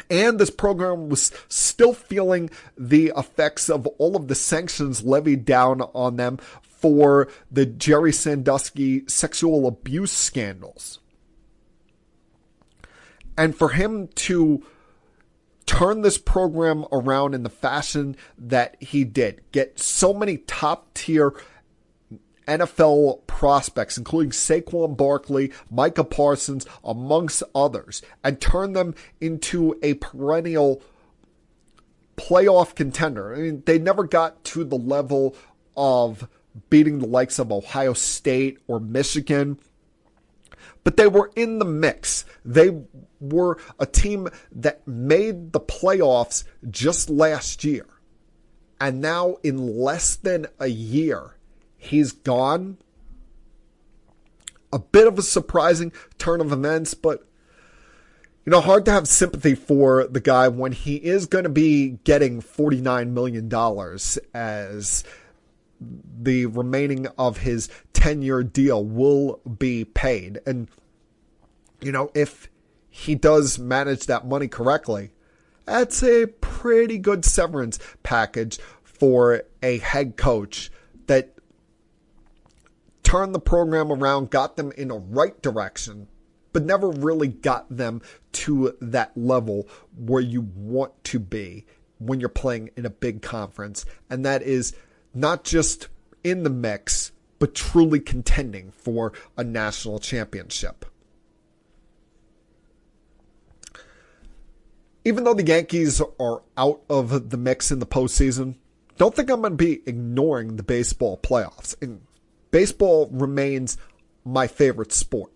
And this program was still feeling the effects of all of the sanctions levied down on them for the Jerry Sandusky sexual abuse scandals. And for him to turn this program around in the fashion that he did, get so many top-tier NFL prospects, including Saquon Barkley, Micah Parsons, amongst others, and turn them into a perennial playoff contender. I mean, they never got to the level of beating the likes of Ohio State or Michigan, but they were in the mix. They were a team that made the playoffs just last year. And now in less than a year, he's gone. A bit of a surprising turn of events, but hard to have sympathy for the guy when he is going to be getting $49 million as the remaining of his 10-year deal will be paid. And, if he does manage that money correctly, that's a pretty good severance package for a head coach that turned the program around, got them in a right direction, but never really got them to that level where you want to be when you're playing in a big conference. And that is not just in the mix, but truly contending for a national championship. Even though the Yankees are out of the mix in the postseason, don't think I'm going to be ignoring the baseball playoffs. And baseball remains my favorite sport,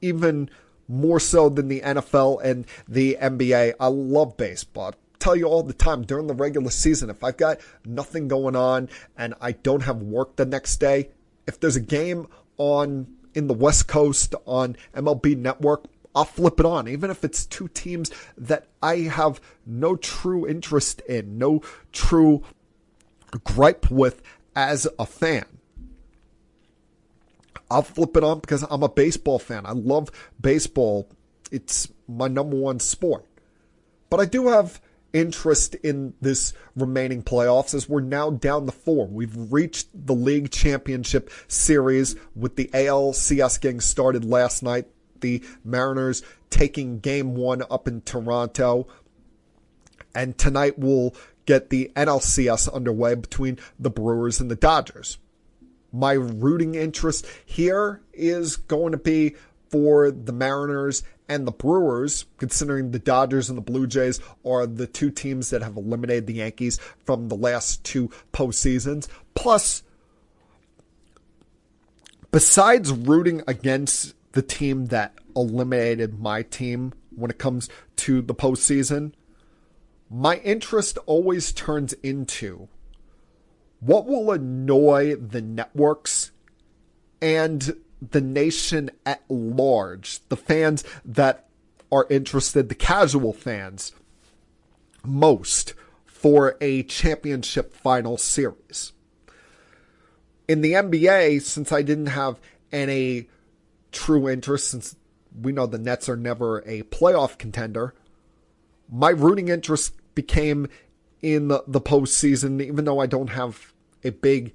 even more so than the NFL and the NBA. I love baseball. I tell you all the time during the regular season, if I've got nothing going on and I don't have work the next day, if there's a game on in the West Coast on MLB Network, I'll flip it on, even if it's two teams that I have no true interest in, no true gripe with as a fan. I'll flip it on because I'm a baseball fan. I love baseball. It's my number one sport. But I do have interest in this remaining playoffs as we're now down to 4. We've reached the league championship series with the ALCS getting started last night. The Mariners taking game 1 up in Toronto. And tonight we'll get the NLCS underway between the Brewers and the Dodgers. My rooting interest here is going to be for the Mariners and the Brewers, considering the Dodgers and the Blue Jays are the two teams that have eliminated the Yankees from the last 2 postseasons. Plus, besides rooting against the team that eliminated my team when it comes to the postseason, my interest always turns into what will annoy the networks and the nation at large, the fans that are interested, the casual fans, most for a championship final series. In the NBA, since I didn't have any true interest, since we know the Nets are never a playoff contender, my rooting interest became in the postseason, even though I don't have a big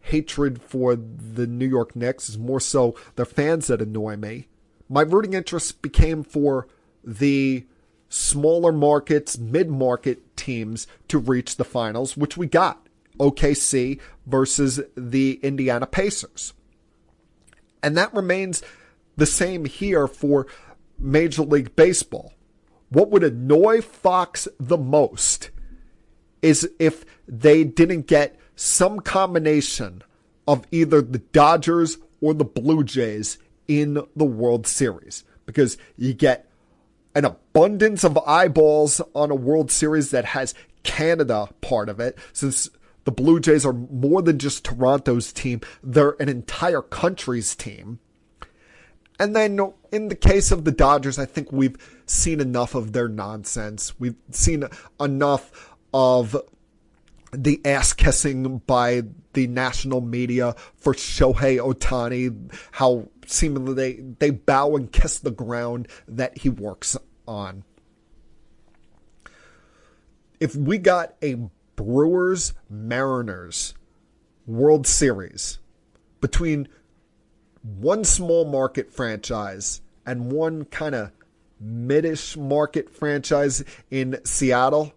hatred for the New York Knicks. It's more so their fans that annoy me. My rooting interest became for the smaller markets, mid-market teams to reach the finals, which we got. OKC versus the Indiana Pacers. And that remains the same here for Major League Baseball. What would annoy Fox the most is if they didn't get some combination of either the Dodgers or the Blue Jays in the World Series. Because you get an abundance of eyeballs on a World Series that has Canada part of it, since the Blue Jays are more than just Toronto's team. They're an entire country's team. And then in the case of the Dodgers, I think we've seen enough of their nonsense. We've seen enough of the ass-kissing by the national media for Shohei Ohtani, how seemingly they bow and kiss the ground that he works on. If we got a Brewers-Mariners World Series between one small market franchise and one kind of mid-ish market franchise in Seattle,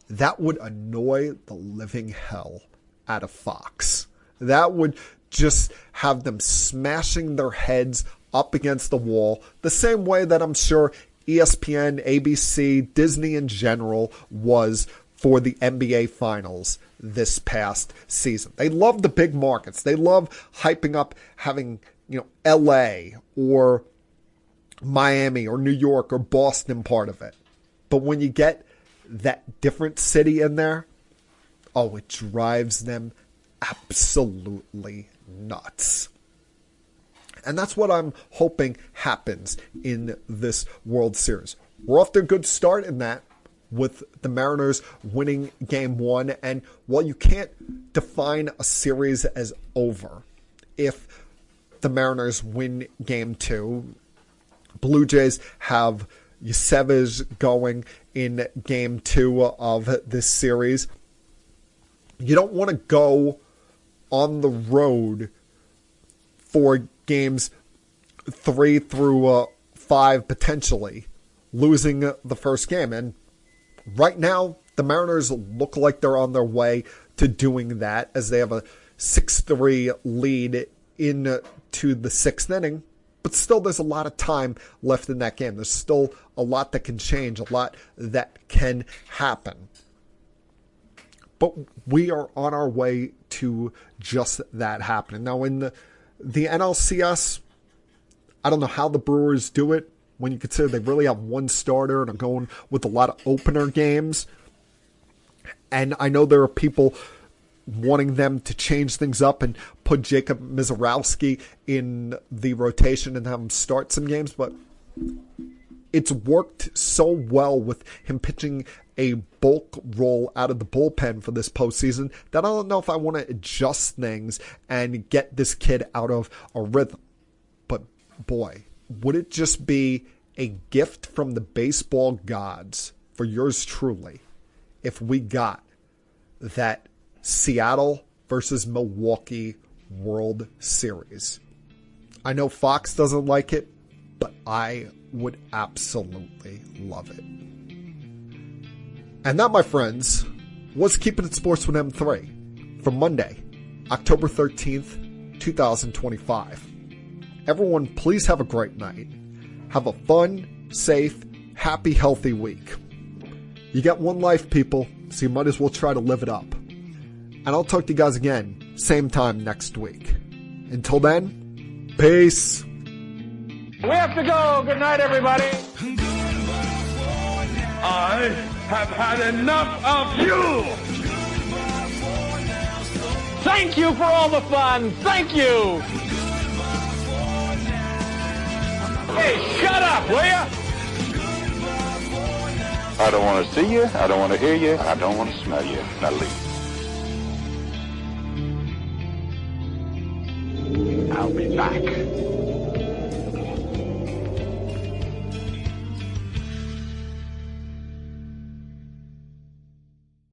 that would annoy the living hell out of Fox. That would just have them smashing their heads up against the wall, the same way that I'm sure ESPN, ABC, Disney in general was for the NBA Finals this past season. They love the big markets. They love hyping up having, LA or Miami or New York or Boston part of it. But when you get that different city in there, it drives them absolutely nuts. And that's what I'm hoping happens in this World Series. We're off to a good start in that, with the Mariners winning game 1. And while you can't define a series as over, if the Mariners win game 2, Blue Jays have Yusevich going in game 2 of this series. You don't want to go on the road for games 3 through 5 potentially, losing the first game. And right now, the Mariners look like they're on their way to doing that, as they have a 6-3 lead into the sixth inning. But still, there's a lot of time left in that game. There's still a lot that can change, a lot that can happen. But we are on our way to just that happening. Now, in the NLCS, I don't know how the Brewers do it when you consider they really have one starter and are going with a lot of opener games. And I know there are people wanting them to change things up and put Jacob Mizorowski in the rotation and have him start some games, but it's worked so well with him pitching a bulk role out of the bullpen for this postseason that I don't know if I want to adjust things and get this kid out of a rhythm. But boy, would it just be a gift from the baseball gods for yours truly if we got that Seattle versus Milwaukee World Series. I know Fox doesn't like it, but I would absolutely love it. And that, my friends, was Keeping It Sports with M3 for Monday, October 13th, 2025. Everyone, please have a great night. Have a fun, safe, happy, healthy week. You got one life, people, so you might as well try to live it up. And I'll talk to you guys again, same time next week. Until then, peace. We have to go. Good night, everybody. I have had enough of you. Thank you for all the fun. Thank you. Hey, shut up, will ya? I don't want to see you. I don't want to hear you. I don't want to smell you. Now leave. I'll be back.